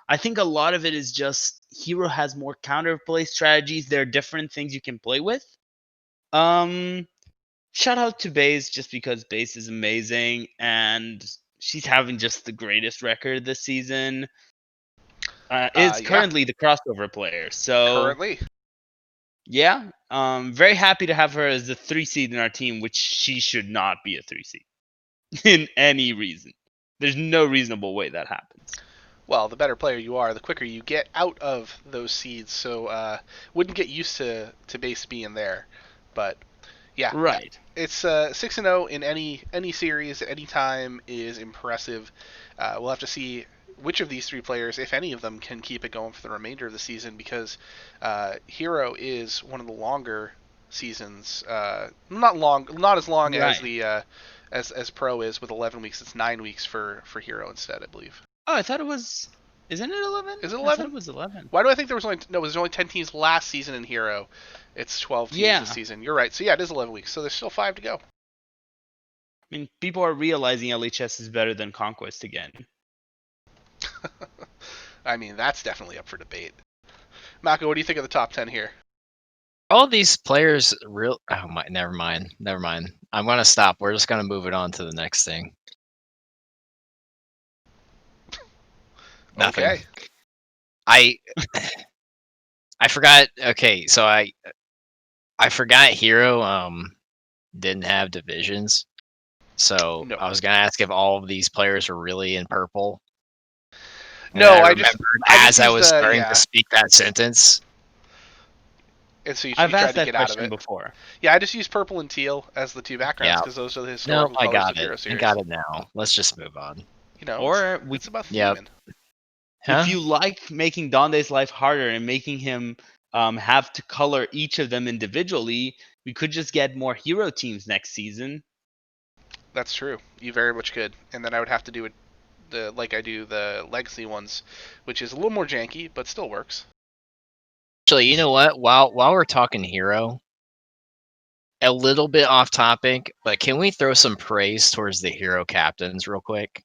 I think a lot of it is just Hero has more counterplay strategies. There are different things you can play with. Shout out to Baze, just because Baze is amazing and she's having just the greatest record this season. Is currently the crossover player. So currently, yeah, very happy to have her as the 3 seed in our team, which she should not be a 3 seed in any reason. There's no reasonable way that happens. Well, the better player you are, the quicker you get out of those seeds. So wouldn't get used to Base being there, but yeah, right. It's 6-0 in any series, any time is impressive. We'll have to see which of these 3 players, if any of them, can keep it going for the remainder of the season, because Hero is one of the longer seasons. Not as long as the as Pro is with 11 weeks. It's 9 weeks for Hero instead, I believe. Oh, I thought it was. Isn't it 11? Is it 11? I thought it was 11. Why do I think there was only 10 teams last season in Hero? It's 12 teams this season. You're right. So yeah, it is 11 weeks. So there's still 5 to go. I mean, people are realizing LHS is better than Conquest again. I mean, that's definitely up for debate. Mako, what do you think of the top 10 here? All of these players never mind. I'm gonna stop. We're just gonna move it on to the next thing. Nothing. Okay. I forgot. Okay, so I forgot Hero didn't have divisions. So No. I was gonna ask if all of these players were really in purple. And No, then I I remembered just as I used was the- starting yeah. to speak that sentence. And so you I've tried asked to that get out of question it. before. Yeah, I just used purple and teal as the two backgrounds Yeah. because those are the No, historical I colors got of Hero it. I Series. got it now. Let's just move on. You know, Or we, it's about Yep. theming. Huh? if you like making Donde's life harder and making him have to color each of them individually, we could just get more hero teams next season. That's true. You very much could. And then I would have to do it like I do the legacy ones, which is a little more janky, but still works. Actually, you know what? While we're talking Hero, a little bit off topic, but can we throw some praise towards the Hero captains real quick?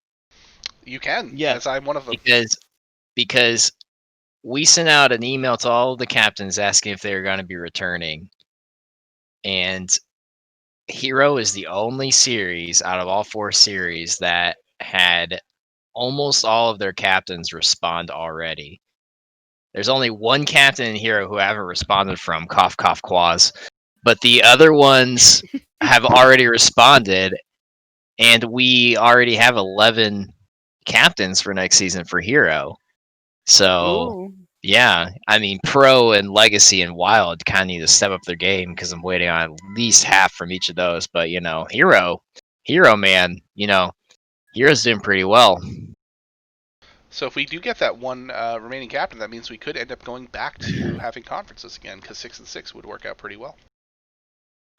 You can, Yes. as I'm one of them. Because we sent out an email to all of the captains asking if they were going to be returning, and Hero is the only series out of all 4 series that had almost all of their captains respond already. There's only one captain in Hero who I haven't responded from, cough cough quaz, but the other ones have already responded, and we already have 11 captains for next season for Hero. So Ooh. yeah, I mean, Pro and Legacy and Wild kind of need to step up their game because I'm waiting on at least half from each of those. But you know, Hero man, you know, Hero's doing pretty well. So if we do get that one remaining captain, that means we could end up going back to having conferences again, because 6 and 6 would work out pretty well.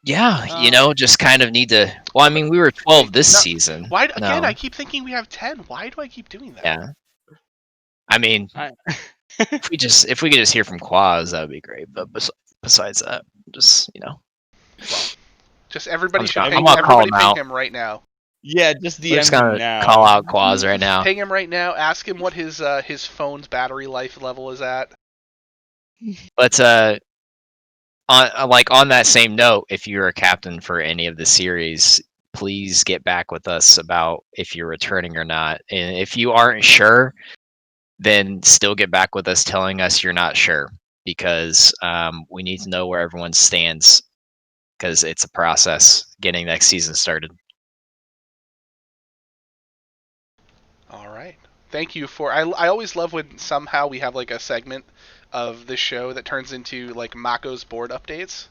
Yeah, you know, just kind of need to. Well, I mean, we were 12 this No, season. Why again? No. I keep thinking we have 10. Why do I keep doing that? Yeah. I mean, if we could just hear from Quaz, that would be great. But besides that, just Well, just everybody should I'm ping, gonna call everybody him ping out. him right now. Yeah, just We're just DM him gonna now. call out Quaz right now. Ping him right now. Ask him what his phone's battery life level is at. But on that same note, if you're a captain for any of the series, please get back with us about if you're returning or not. And if you aren't sure, then still get back with us telling us you're not sure, because we need to know where everyone stands, because it's a process getting next season started. All right. Thank you for. I always love when somehow we have like a segment of this show that turns into like Mako's board updates,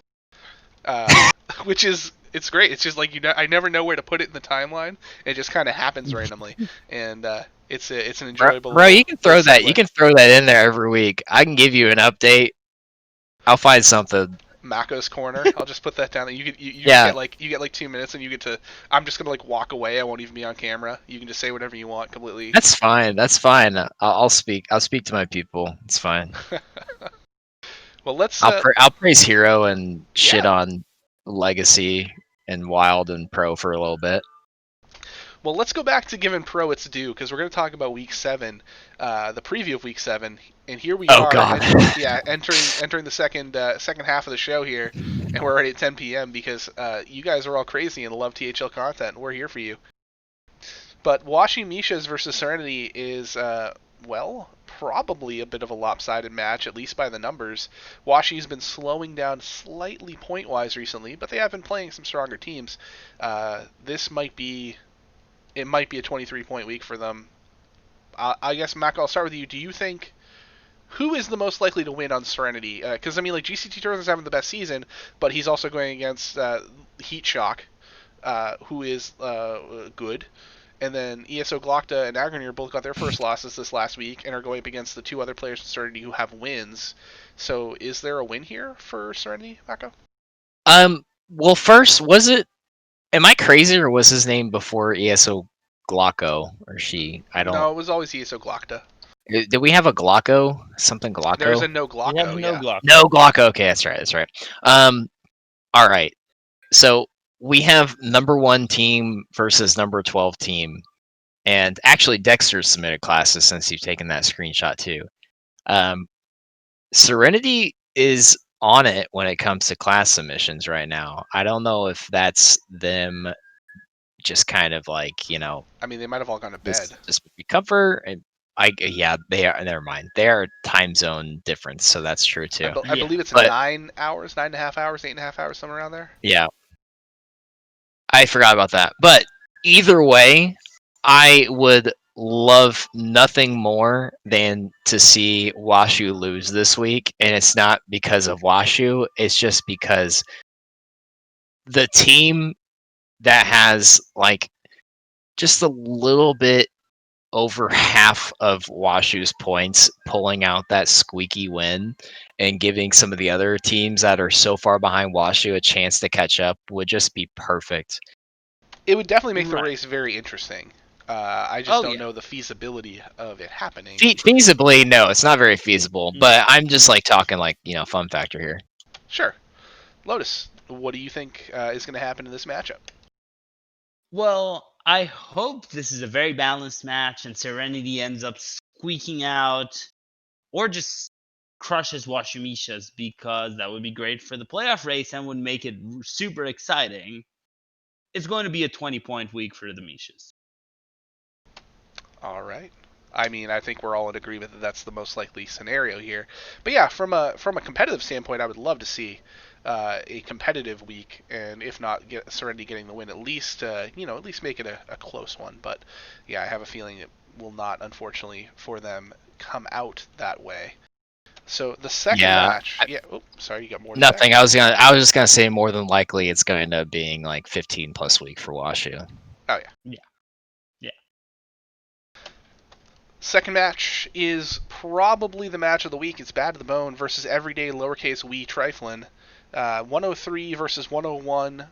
which is it's great. It's just like I never know where to put it in the timeline. It just kind of happens randomly, and it's an enjoyable. Bro, you can throw little that. segue. You can throw that in there every week. I can give you an update. I'll find something. Mako's corner. I'll just put that down. You Yeah. get like 2 minutes, and you get to. I'm just gonna like walk away. I won't even be on camera. You can just say whatever you want completely. That's fine. That's fine. I'll speak. I'll speak to my people. It's fine. Well, let's. I'll praise Hero and shit Yeah. on Legacy and Wild and Pro for a little bit. Well, let's go back to giving Pro its due, because we're going to talk about Week 7, the preview of Week 7, and here we are. God. Entering the second half of the show here, and we're already at 10 p.m. because you guys are all crazy and love THL content, and we're here for you. But Washi Mishas versus Serenity is, probably a bit of a lopsided match, at least by the numbers. Washi's been slowing down slightly point-wise recently, but they have been playing some stronger teams. This might be a 23-point week for them. I guess, Mac, I'll start with you. Do you think who is the most likely to win on Serenity? Because, I mean, like, GCT Turtle's having the best season, but he's also going against Heat Shock, who is good. And then ESO Glocta and Agronir both got their first losses this last week and are going up against the two other players in Serenity who have wins. So is there a win here for Serenity, Mako? Well, first, am I crazy, or was his name before ESO Glocko, or she? I don't. No, it was always ESO Glocta. Did we have a Glocko? Something Glocko? There's a no Glocko, We have no Glock. No Glocko. Okay, that's right. All right. So we have number 1 team versus number 12 team. And actually, Dexter submitted classes since you've taken that screenshot too. Serenity is on it when it comes to class submissions right now. I don't know if that's them just kind of like, you know, I mean, they might have all gone to bed. this would be comfort. And yeah, they are. Never mind. They are time zone difference, so that's true too. I believe it's But- 9 hours, 9.5 hours, 8.5 hours, somewhere around there. Yeah, I forgot about that. But either way, I would love nothing more than to see Washu lose this week, and it's not because of Washu. It's just because the team that has like just a little bit over half of Washu's points pulling out that squeaky win and giving some of the other teams that are so far behind Washu a chance to catch up would just be perfect. It would definitely make the Right. race very interesting. I just don't yeah. know the feasibility of it happening. Feasibly, no, it's not very feasible. But I'm just like talking like, you know, fun factor here. Sure. Lotus, what do you think is going to happen in this matchup? Well, I hope this is a very balanced match and Serenity ends up squeaking out or just crushes Washimishas, because that would be great for the playoff race and would make it super exciting. It's going to be a 20-point week for the Mishas. All right. I mean, I think we're all in agreement that that's the most likely scenario here. But yeah, from a competitive standpoint, I would love to see a competitive week, and if not, get Serenity getting the win, at least at least make it a close one. But yeah, I have a feeling it will not, unfortunately, for them come out that way. So the second match, Oh, sorry, you got more. Nothing. I was just gonna say more than likely it's going to end up being like 15 plus week for Washu. Oh yeah. Second match is probably the match of the week. It's Bad to the Bone versus Everyday Lowercase Wee Triflin. 103 versus 101,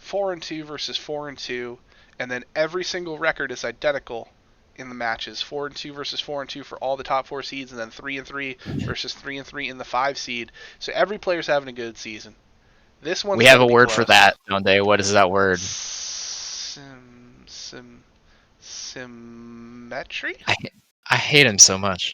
4-2 versus 4-2, and then every single record is identical in the matches. 4-2 versus 4-2 for all the top 4 seeds, and then 3-3 versus 3-3 in the 5 seed. So every player's having a good season. This one. We have a word for that, Donde. What is that word? Symmetry? I hate him so much.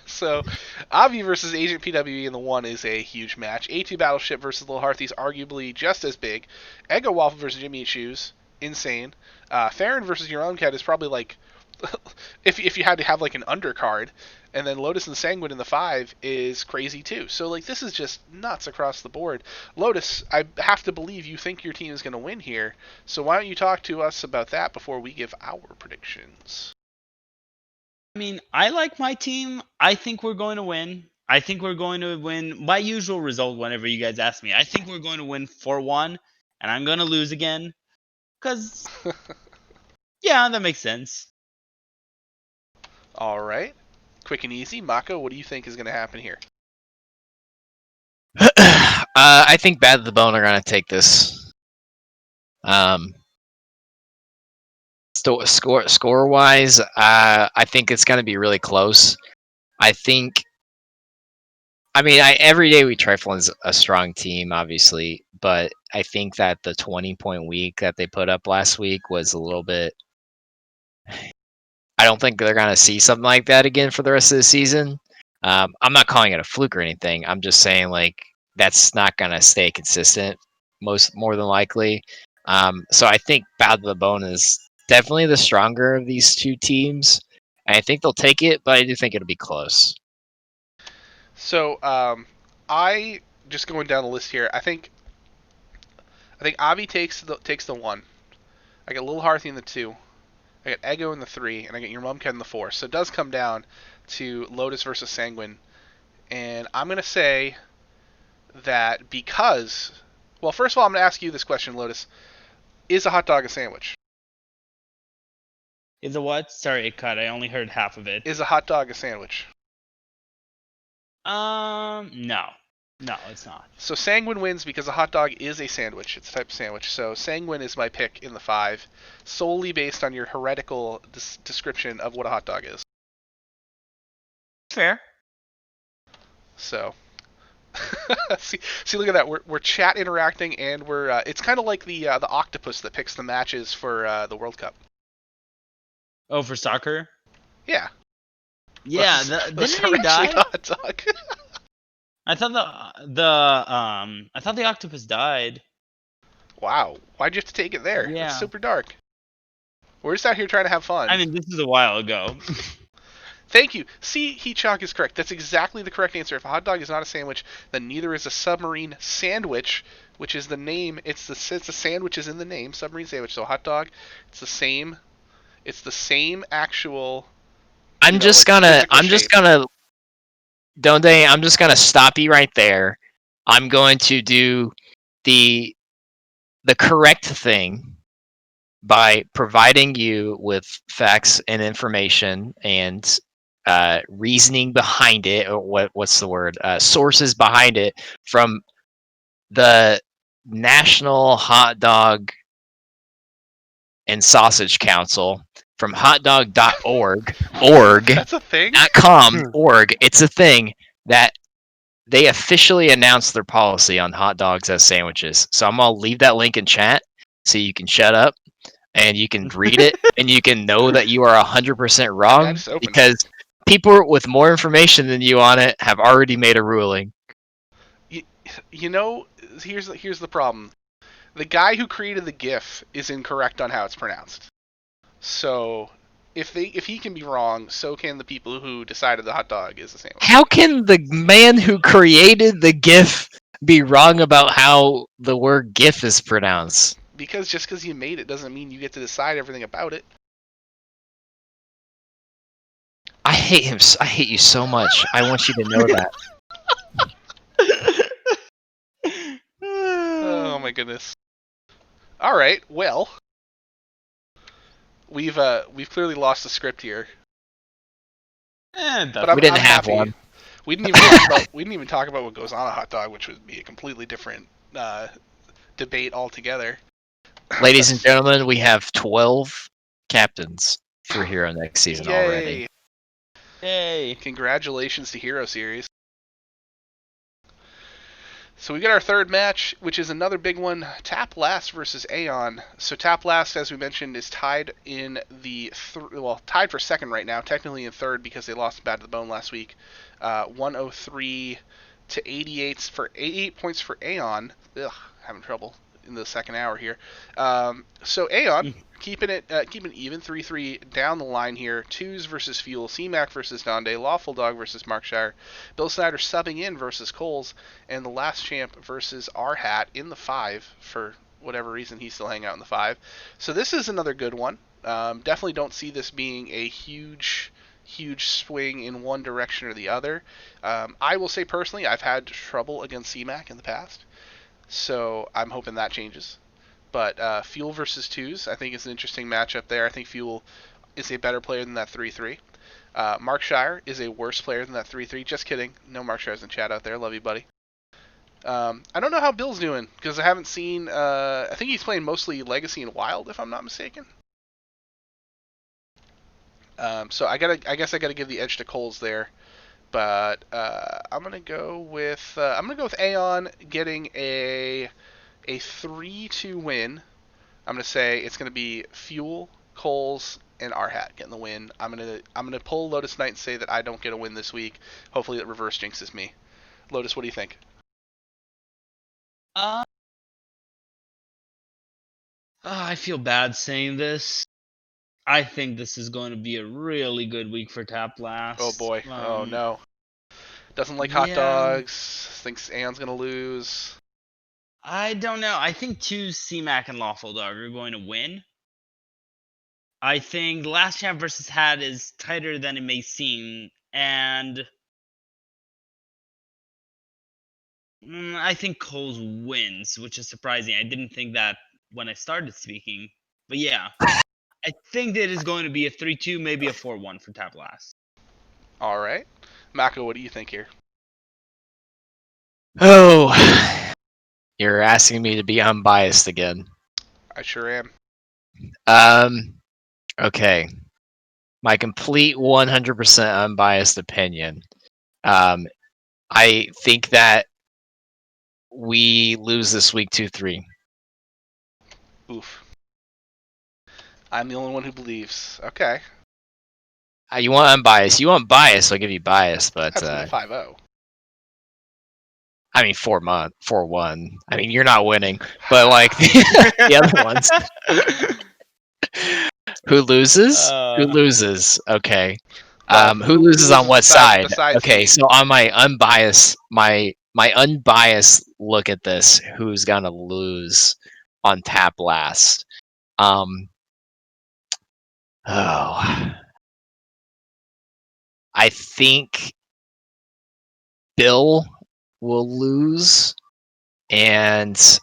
So, Avi versus Agent PWE in the 1 is a huge match. A2 Battleship versus Little Hearthy's arguably just as big. Eggo Waffle versus Jimmy Eat Shoes, insane. Farron versus Your Own Cat is probably like, if you had to have like an undercard. And then Lotus and Sanguine in the 5 is crazy too. So like this is just nuts across the board. Lotus, I have to believe you think your team is going to win here. So why don't you talk to us about that before we give our predictions? I mean, I like my team. I think we're going to win. I think we're going to win my usual result whenever you guys ask me. I think we're going to win 4-1, and I'm going to lose again. Because, yeah, that makes sense. All right. Quick and easy. Mako, what do you think is going to happen here? I think Bad to the Bone are going to take this. Score wise, I think it's going to be really close. Every day we Trifle is a strong team, obviously, but I think that the 20-point week that they put up last week was a little bit. I don't think they're going to see something like that again for the rest of the season. I'm not calling it a fluke or anything. I'm just saying like that's not going to stay consistent more than likely. So I think Bad to the Bone is definitely the stronger of these two teams. And I think they'll take it, but I do think it'll be close. So I just going down the list here. I think Avi takes the 1. I get Little Hearthy in the 2. I get Eggo in the 3, and I get Your Mom Cat in the 4. So it does come down to Lotus versus Sanguine. And I'm going to say that because... Well, first of all, I'm going to ask you this question, Lotus. Is a hot dog a sandwich? Is a what? Sorry, it cut. I only heard half of it. Is a hot dog a sandwich? No. No, it's not. So Sanguine wins because a hot dog is a sandwich. It's a type of sandwich. So Sanguine is my pick in the 5, solely based on your heretical description of what a hot dog is. Fair. So, see, look at that. We're chat interacting, and we're it's kind of like the octopus that picks the matches for the World Cup. Oh, for soccer? Yeah. Yeah, Those didn't are he actually die? the hot dog. I thought I thought the octopus died. Wow, why'd you have to take it there? Yeah. That's super dark. We're just out here trying to have fun. I mean, this is a while ago. Thank you. See, Heatchalk is correct. That's exactly the correct answer. If a hot dog is not a sandwich, then neither is a submarine sandwich, which is the name. It's the sandwich is in the name, submarine sandwich. So hot dog, it's the same. It's the same actual. I'm just gonna Donde, I'm just gonna stop you right there. I'm going to do the correct thing by providing you with facts and information and reasoning behind it, or what's the word? Sources behind it from the National Hot Dog and Sausage Council, from hotdog.org, That's a thing. .com. It's a thing that they officially announced their policy on hot dogs as sandwiches. So I'm gonna leave that link in chat so you can shut up and you can read it and you can know that you are 100% wrong, just opened it. because people with more information than you on it have already made a ruling. You know, here's the problem. The guy who created the GIF is incorrect on how it's pronounced. So if he can be wrong, so can the people who decided the hot dog is a sandwich. How can the man who created the GIF be wrong about how the word GIF is pronounced? Because just because you made it doesn't mean you get to decide everything about it. I hate him. I hate you so much. I want you to know that. Oh my goodness. All right, well, we've clearly lost the script here. But we didn't I'm have happy. one. We didn't even talk about what goes on a hot dog, which would be a completely different debate altogether. Ladies and gentlemen, we have 12 captains for Hero next season Yay. already. Yay! Congratulations to Hero Series. So we got our third match, which is another big one, Tap Last versus Aeon. So Tap Last, as we mentioned, is tied in tied for second right now, technically in third because they lost Bad to the Bone last week. 103 to 88 for 88 points for Aeon. Ugh, having trouble in the second hour here. So Aeon keeping it even, 3-3 down the line here. Twos versus Fuel, C-Mac versus Donde, Lawful Dog versus Markshire, Bill Snyder subbing in versus Coles, and the last champ versus R-Hat in the 5 for whatever reason he's still hanging out in the 5. So this is another good one. Definitely don't see this being a huge swing in one direction or the other. I will say personally, I've had trouble against C-Mac in the past, so I'm hoping that changes. But Fuel versus Twos, I think, is an interesting matchup there. I think Fuel is a better player than that 3-3. Markshire is a worse player than that 3-3. Just kidding. No Markshire's in chat out there. Love you, buddy. I don't know how Bill's doing, because I haven't seen... I think he's playing mostly Legacy and Wild, if I'm not mistaken. So I guess I gotta give the edge to Coles there. But I'm gonna go with Aeon getting a 3-2 win. I'm gonna say it's gonna be Fuel, Coles, and R-Hat getting the win. I'm gonna pull LotusKnight and say that I don't get a win this week. Hopefully it reverse jinxes me. Lotus, what do you think? I feel bad saying this. I think this is going to be a really good week for Tap Last. Oh boy. Oh no. Doesn't like hot dogs. Thinks Aeon's gonna lose. I don't know. I think two C-Mac and Lawful Dog are going to win. I think the last champ versus Hat is tighter than it may seem, and I think Coles wins, which is surprising. I didn't think that when I started speaking, but yeah, I think that it is going to be a 3-2, maybe a 4-1 for Tap Last. All right, Mako, what do you think here? Oh, you're asking me to be unbiased again. I sure am. Okay. My complete 100% unbiased opinion. I think that we lose this week 2-3. Oof. I'm the only one who believes. Okay. You want unbiased? You want bias? I'll give you bias, but That's going to 5-0. I mean 4-1. I mean you're not winning, but like the other ones. Who loses? Who loses? Okay. Well, who loses on what side? besides Okay, me? so on my unbiased, my unbiased look at this, who's gonna lose on tap last? Oh, I think Bill will lose, and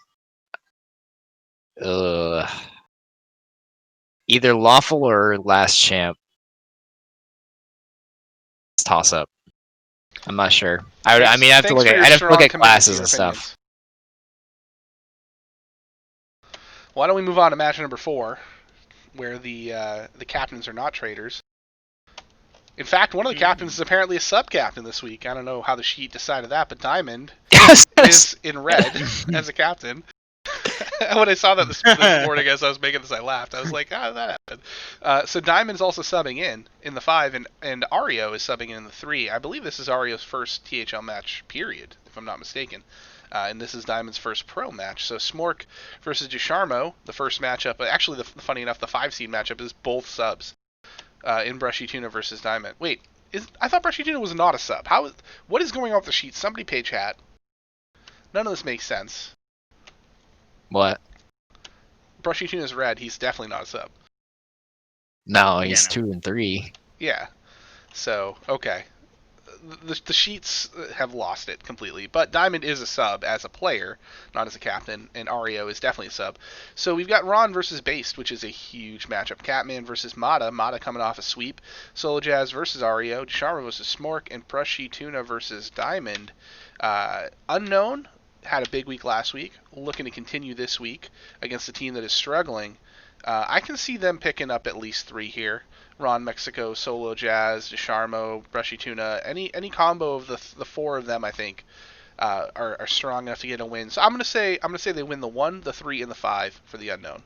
either Lawful or Last Champ. Toss up. I'm not sure. I mean, I have to look at. I'd have to look at classes and stuff. Why don't we move on to match number 4, where the captains are not traders. In fact, one of the captains is apparently a sub-captain this week. I don't know how the sheet decided that, but Diamond is in red as a captain. When I saw that this morning as I was making this, I laughed. I was like, how did that happen? So Diamond's also subbing in the 5, and Ario is subbing in the 3. I believe this is Ario's first THL match, period, if I'm not mistaken. And this is Diamond's first pro match. So Smork versus DeSharmo, the first matchup. Actually, funny enough, the 5-seed matchup is both subs in Brushy Tuna versus Diamond. Wait, I thought Brushy Tuna was not a sub. What is going on with the sheet? Somebody pay chat. None of this makes sense. What? Brushy Tuna's red. He's definitely not a sub. No, he's 2 and 3. Yeah. So, okay. The sheets have lost it completely. But Diamond is a sub as a player, not as a captain, and Ario is definitely a sub. So we've got Ron versus Based, which is a huge matchup. Catman versus Mata. Mata coming off a sweep. Solo Jazz versus Ario. Desharma versus Smork. And Brushy Tuna versus Diamond. Unknown had a big week last week. Looking to continue this week against a team that is struggling. I can see them picking up at least 3 here. Ron Mexico, Solo Jazz, DeSharmo, Brushy Tuna, any combo of the 4 of them, I think, are strong enough to get a win. So I'm gonna say they win the 1, the 3, and the 5 for the unknown.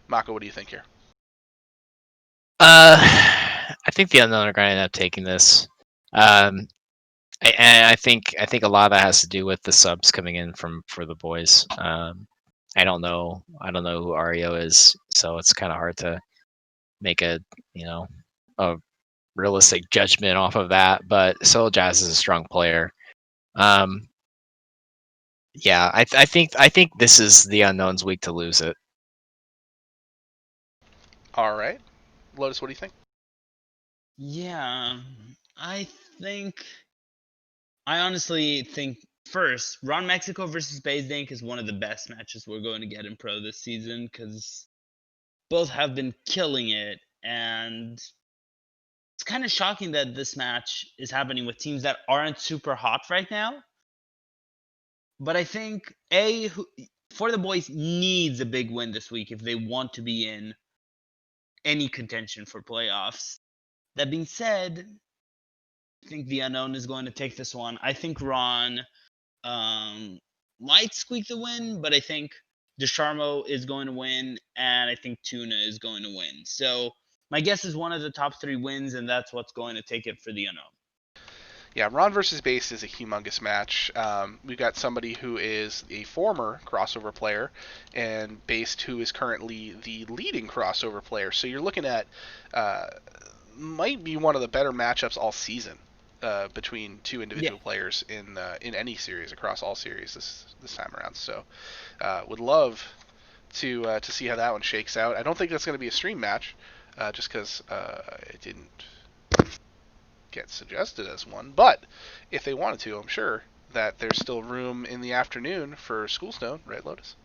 Mako, what do you think here? I think the unknown are going to end up taking this. I think a lot of that has to do with the subs coming in for the boys. I don't know who Ario is, so it's kind of hard to make a realistic judgment off of that. But Soul Jazz is a strong player. Yeah, I think this is the unknown's week to lose it. All right, Lotus, what do you think? Yeah, I honestly think first, Ron Mexico versus Bazdink is one of the best matches we're going to get in pro this season because both have been killing it, and it's kind of shocking that this match is happening with teams that aren't super hot right now. But I think For the Boys needs a big win this week if they want to be in any contention for playoffs. That being said, I think the unknown is going to take this one. I think Ron might squeak the win, but I think DeSharmo is going to win, and I think Tuna is going to win. So my guess is one of the top 3 wins, and that's what's going to take it for the unknown. Yeah, Ron versus Based is a humongous match. We've got somebody who is a former crossover player, and Based who is currently the leading crossover player. So you're looking at might be one of the better matchups all season between 2 individual players in any series across all series this time around. So would love to see how that one shakes out. I don't think that's going to be a stream match, just because it didn't get suggested as one. But if they wanted to, I'm sure that there's still room in the afternoon for Schoolstone, right, Lotus?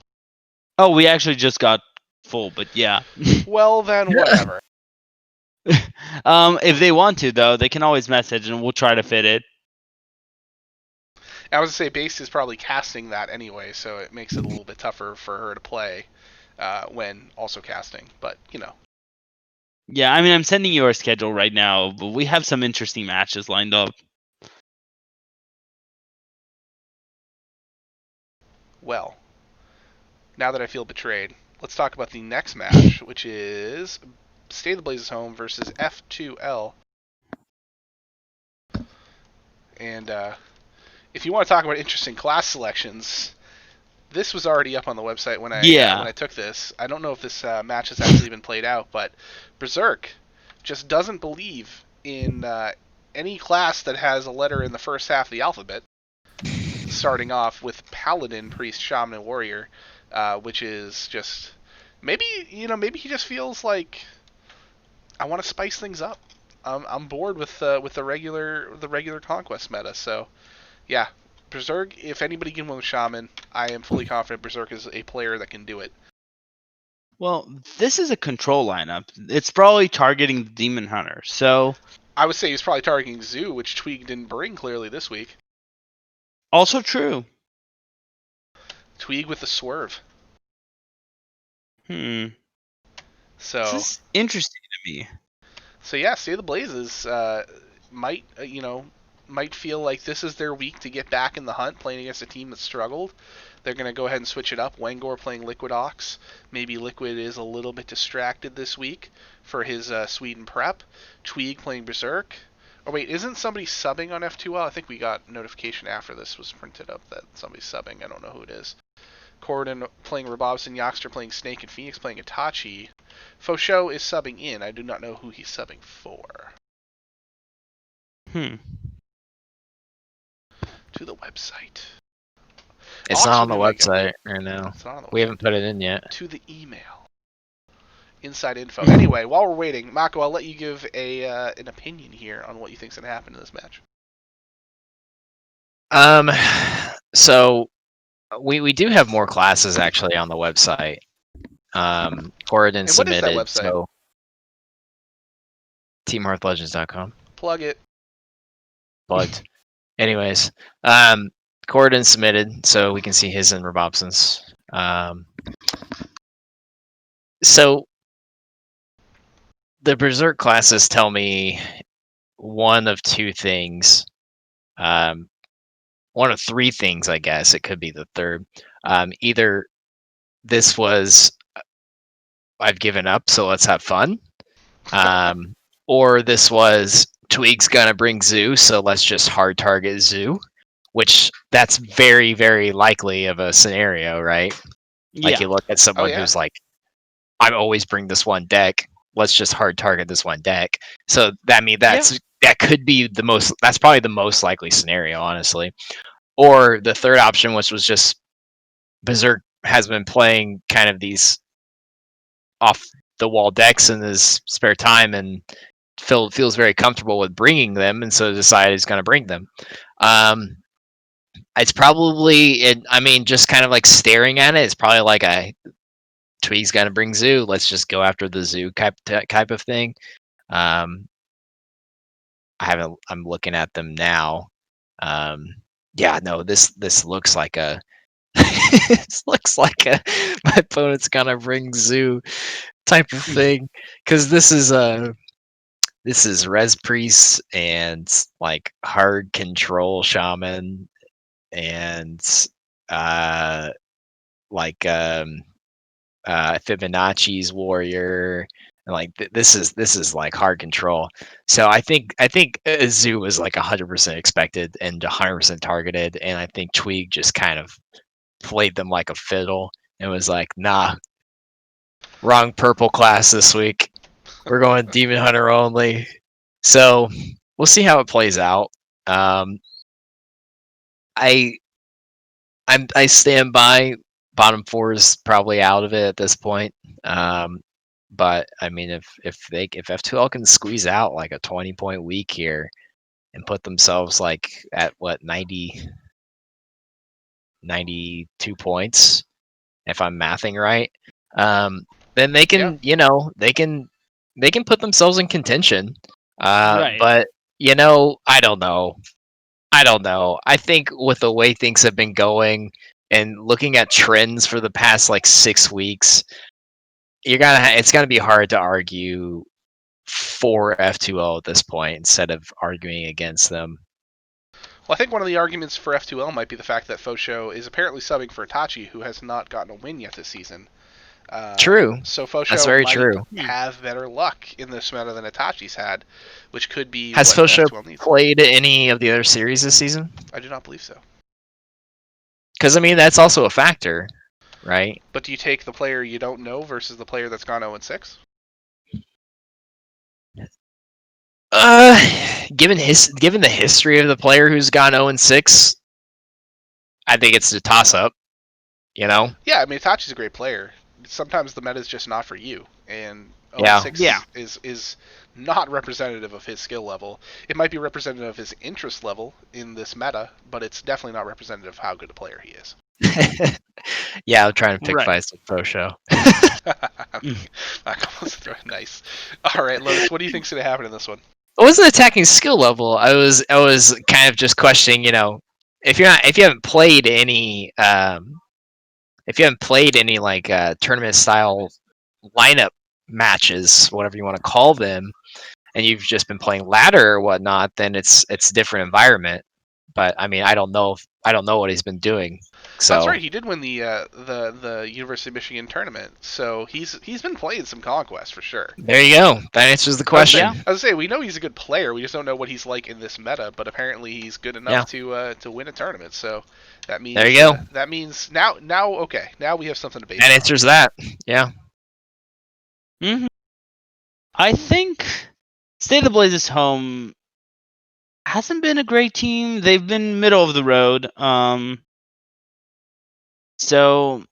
Oh, we actually just got full, but yeah. Well, then whatever. If they want to, though, they can always message and we'll try to fit it. I was going to say Based is probably casting that anyway, so it makes it a little bit tougher for her to play when also casting. But, Yeah, I mean, I'm sending you our schedule right now, but we have some interesting matches lined up. Well, now that I feel betrayed, let's talk about the next match, which is State of the Blazes home versus F2L. And if you want to talk about interesting class selections, this was already up on the website when I took this. I don't know if this match has actually been played out, but Berserk just doesn't believe in any class that has a letter in the first half of the alphabet. Starting off with Paladin, Priest, Shaman, and Warrior, which is just maybe he just feels like I want to spice things up. I'm bored with the regular conquest meta. So yeah, Berserk. If anybody can win with Shaman, I am fully confident Berserk is a player that can do it. Well, this is a control lineup. It's probably targeting the Demon Hunter. So I would say he's probably targeting Zoo, which Tweeg didn't bring clearly this week. also true. Tweeg with the swerve. So So this is interesting to me. So yeah, State of the Blazes might feel like this is their week to get back in the hunt, playing against a team that struggled. They're going to go ahead and switch it up. Wangor playing Liquid Ox. Maybe Liquid is a little bit distracted this week for his Sweden prep. Tweeg playing Berserk. Oh wait, isn't somebody subbing on F2L? I think we got notification after this was printed up that somebody's subbing. I don't know who it is. Corden playing Rabobson, Yoxter playing Snake, and Phoenix playing Itachi. Fosho is subbing in. I do not know who he's subbing for. Hmm. To the website. It's not on the Auction website right now. It's not on the We website. haven't put it in yet. To the email. Inside info. Anyway, while we're waiting, Mako, I'll let you give an opinion here on what you think's going to happen in this match. So we do have more classes actually on the website. Corridon And what is submitted. that website? So TeamHearthLegends.com. Plug it. Plugged. Anyways, Corridon submitted, so we can see his and Robobson's. So the Berserk classes tell me one of two things. One of three things, I guess. It could be the third. Either this was I've given up, so let's have fun. Or this was Tweeg's gonna bring Zoo, so let's just hard target Zoo. Which that's very, very likely of a scenario, right? Like you look at someone who's like, I always bring this one deck. Let's just hard target this one deck. So that that could be that's probably the most likely scenario, honestly. Or the third option, which was just Berserk has been playing kind of these off the wall decks in his spare time and feels very comfortable with bringing them, and so decided he's going to bring them. It's probably, I mean, just kind of like staring at it, it's probably like a Tweeg's going to bring Zoo. Let's just go after the Zoo type of thing. I'm looking at them now. Yeah, no, this looks like a this looks like my opponent's gonna bring Zoo type of thing, because this is Res Priest and like hard control Shaman and Fibonacci's Warrior. And like this is like hard control. So I think Zoo was like 100% expected and 100% targeted, and I think Tweeg just kind of played them like a fiddle and was like, nah, wrong purple class this week. We're going Demon Hunter only. So we'll see how it plays out. I stand by bottom four is probably out of it at this point. But I mean, if F2L can squeeze out like a 20-point week here and put themselves like at what 92 points, if I'm mathing right, then they can they can put themselves in contention. Right. But I don't know. I think with the way things have been going and looking at trends for the past like 6 weeks, it's gonna be hard to argue for F2L at this point instead of arguing against them. Well, I think one of the arguments for F2L might be the fact that Fosho is apparently subbing for Itachi, who has not gotten a win yet this season. True. So Fosho That's very might true. have better luck in this meta than Itachi's had, which could be Has what Fosho F2L needs. played any of the other series this season? I do not believe so. Because, I mean, that's also a factor, right? But do you take the player you don't know versus the player that's gone 0-6? Given the history of the player who's gone 0-6, I think it's a toss-up. You know? Yeah, I mean, Itachi's a great player. Sometimes the meta is just not for you, and Yeah. 0-6 is not representative of his skill level. It might be representative of his interest level in this meta, but it's definitely not representative of how good a player he is. Yeah, I'm trying to pick Right. fights with Fosho. Nice. All right, Lotus, what do you think's going to happen in this one? It wasn't attacking skill level. I was kind of just questioning, you know, if you haven't played any like tournament style lineup matches, whatever you want to call them, and you've just been playing ladder or whatnot, then it's a different environment. But I mean, I don't know what he's been doing. So That's right. He did win the University of Michigan tournament, so he's been playing some Conquest for sure. there you go. That answers the question. I was say we know he's a good player. We just don't know what he's like in this meta. But apparently he's good enough to win a tournament. So that means There you go. That means now okay. Now we have something to base. That on. answers that. Yeah. Mm-hmm. I think State of the Blazes home hasn't been a great team. They've been middle of the road. So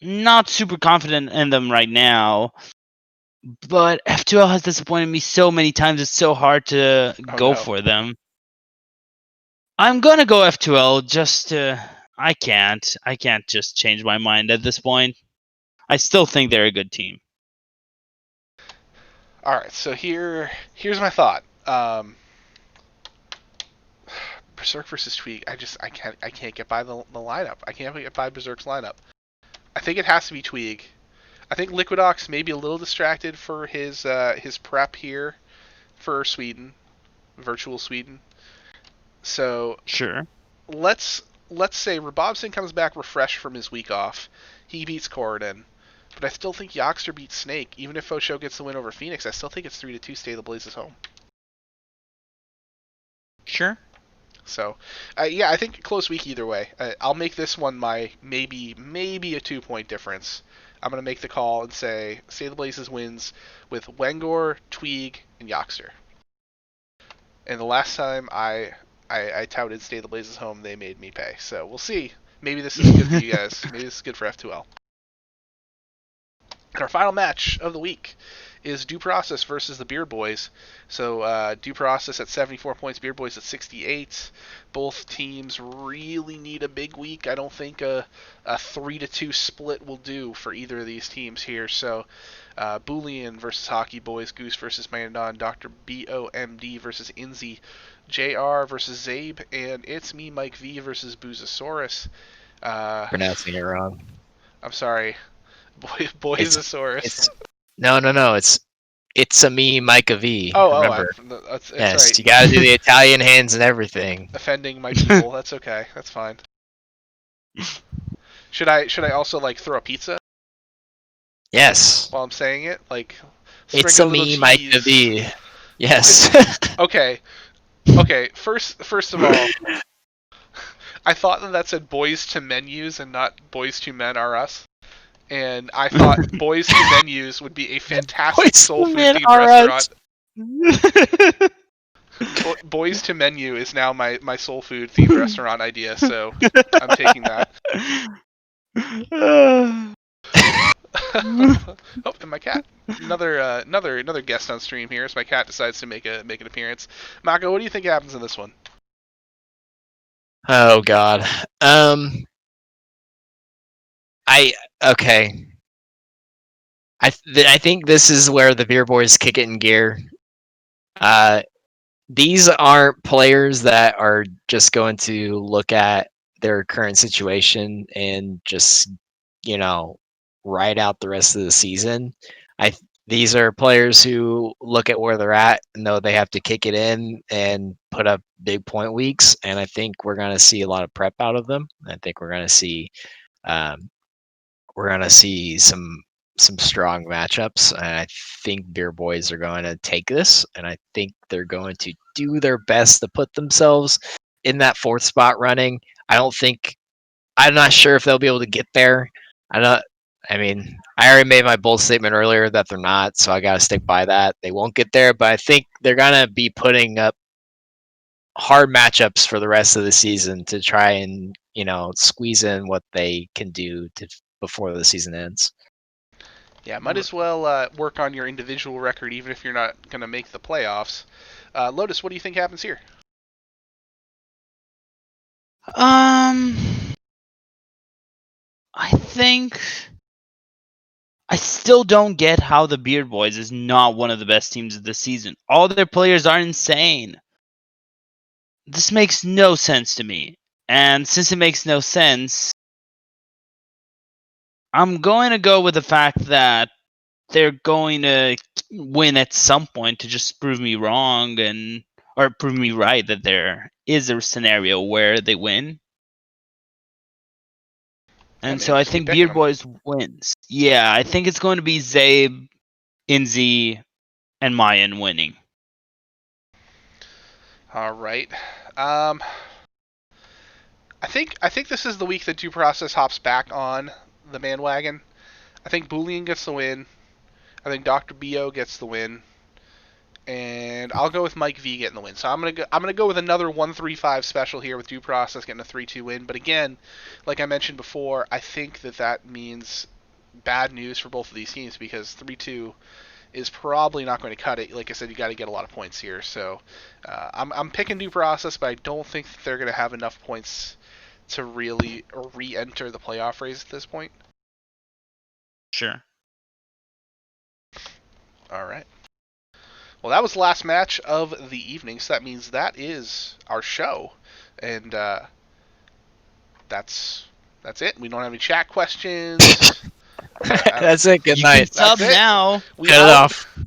not super confident in them right now. But F2L has disappointed me so many times. It's so hard to go for them. I'm gonna go F2L just to. I can't just change my mind at this point. I still think they're a good team. All right, so here's my thought. Berserk versus Tweak. I can't get by the lineup. I can't get by Berserk's lineup. I think it has to be Tweak. I think Liquidox may be a little distracted for his prep here for Sweden, virtual Sweden. So Sure. let's say Rabobson comes back refreshed from his week off. He beats Corridon. But I still think Yoxter beats Snake. Even if Fosho gets the win over Phoenix, I still think it's 3-2 State of the Blazes home. Sure. So, yeah, I think close week either way. I'll make this one my maybe a 2-point difference. I'm going to make the call and say State of the Blazes wins with Wengor, Tweeg, and Yoxter. And the last time I touted State of the Blazes home, they made me pay. So we'll see. Maybe this is good for you guys. Maybe this is good for F2L. And our final match of the week is Due Process versus the Beard Boys. So Due Process at 74 points, Beard Boys at 68. Both teams really need a big week. I don't think a 3-2 split will do for either of these teams here. So Boolean versus Hockey Boys, Goose versus Mandon, Dr. BOMD versus Inzi, JR versus Zabe, and it's me, Mike V versus Boozosaurus. Pronouncing it wrong. I'm sorry. Boyzosaurus. No. It's a me, Micah V. Remember. That's yes, right. You gotta do the Italian hands and everything. Offending my people. That's okay. That's fine. Should I also like throw a pizza? Yes. While I'm saying it, like. It's a me, Micah V. Yes. Okay. First of all, I thought that said boys to menus and not boys to men are us. And I thought Boys to Menus would be a fantastic soul food themed restaurant. Boys to Menu is now my soul food themed restaurant idea, so I'm taking that. Oh, and my cat. Another guest on stream here, as my cat decides to make an appearance. Mako, what do you think happens in this one? Oh God. Okay. I think this is where the Beer Boys kick it in gear. These aren't players that are just going to look at their current situation and just, ride out the rest of the season. these are players who look at where they're at and know they have to kick it in and put up big point weeks. And I think we're going to see a lot of prep out of them. I think we're going to see some strong matchups. And I think Beer Boys are going to take this, and I think they're going to do their best to put themselves in that 4th spot running. I'm not sure if they'll be able to get there. I already made my bold statement earlier that they're not, so I got to stick by that. They won't get there, but I think they're going to be putting up hard matchups for the rest of the season to try and, squeeze in what they can do before the season ends. Yeah, might as well work on your individual record, even if you're not going to make the playoffs. Lotus, what do you think happens here? I think I still don't get how the Beard Boys is not one of the best teams of the season. All their players are insane. This makes no sense to me. And since it makes no sense, I'm going to go with the fact that they're going to win at some point to just prove me wrong or prove me right that there is a scenario where they win. And so I think Beard Boys wins. Yeah, I think it's going to be Zabe, Inzi, and Mayan winning. All right. I think this is the week that Due Process hops back on the bandwagon. I think Boolean gets the win. I think Dr. Bo gets the win. And I'll go with Mike V getting the win. So I'm gonna go with another 1-3-5 special here with Due Process getting a 3-2 win. But again, like I mentioned before, I think that means bad news for both of these teams because 3-2 is probably not going to cut it. Like I said, you got to get a lot of points here. So I'm picking Due Process, but I don't think that they're going to have enough points to really re-enter the playoff race at this point. Sure. All right. Well, that was the last match of the evening, so that means that is our show, and that's it. We don't have any chat questions. That's it. Good night. You can sub now. Cut it off.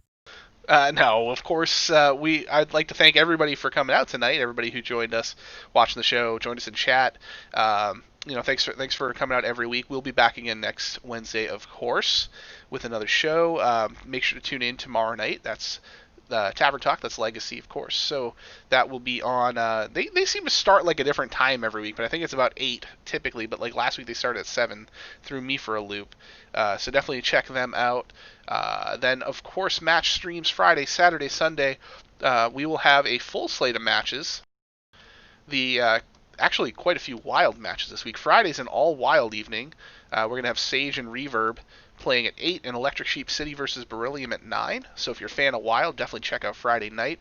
No, of course. I'd like to thank everybody for coming out tonight. Everybody who joined us, watching the show, joined us in chat. Thanks for coming out every week. We'll be back again next Wednesday, of course, with another show. Make sure to tune in tomorrow night. That's Tavern Talk. That's Legacy, of course. So that will be on. They seem to start like a different time every week, but I think it's about 8 typically. But like last week they started at 7. Threw me for a loop. So definitely check them out. Then of course match streams Friday, Saturday, Sunday. We will have a full slate of matches. Actually quite a few wild matches this week. Friday's an all wild evening. We're gonna have Sage and Reverb playing at 8 and Electric Sheep City versus Beryllium at 9. So if you're a fan of Wild, definitely check out Friday night.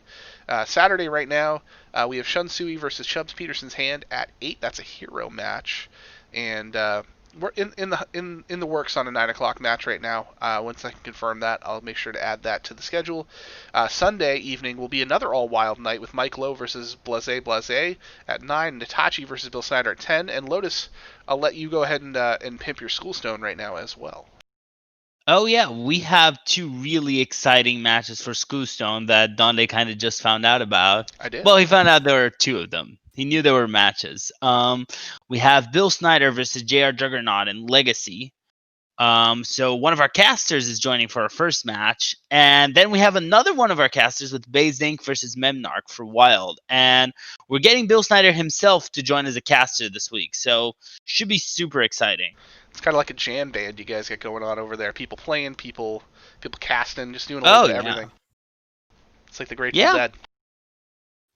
Saturday right now, we have Shunsui versus Chubbs Peterson's Hand at 8. That's a hero match. And we're in the works on a 9 o'clock match right now. Once I can confirm that, I'll make sure to add that to the schedule. Sunday evening will be another all wild night with Mike Lowe versus Blase at 9, Natachi versus Bill Snyder at 10, and Lotus, I'll let you go ahead and pimp your Schoolstone right now as well. Oh yeah, we have 2 really exciting matches for Schoolstone that Donde kind of just found out about. I did. Well, he found out there were 2 of them. He knew there were matches. We have Bill Snyder versus JR Juggernaut in Legacy. So one of our casters is joining for our first match, and then we have another one of our casters with Baze Inc. versus Memnarch for Wild, and we're getting Bill Snyder himself to join as a caster this week. So should be super exciting. It's kind of like a jam band you guys get going on over there. People playing, people casting, just doing a little bit of everything. It's like the Grateful Dead.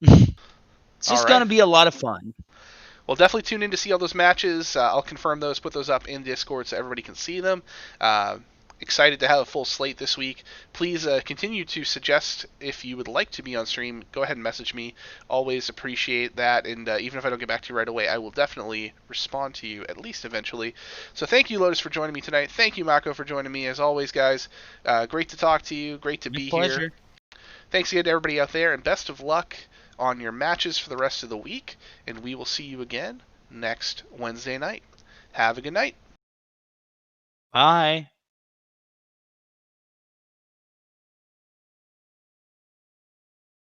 It's just going to be a lot of fun. Well, definitely tune in to see all those matches. I'll confirm those, put those up in Discord so everybody can see them. Excited to have a full slate this week. Please continue to suggest if you would like to be on stream. Go ahead and message me. Always appreciate that. And even if I don't get back to you right away, I will definitely respond to you at least eventually. So thank you, Lotus, for joining me tonight. Thank you, Mako, for joining me as always, guys. Great to talk to you. Great to be here. Thanks again to everybody out there, and best of luck on your matches for the rest of the week. And we will see you again next Wednesday night. Have a good night. Bye.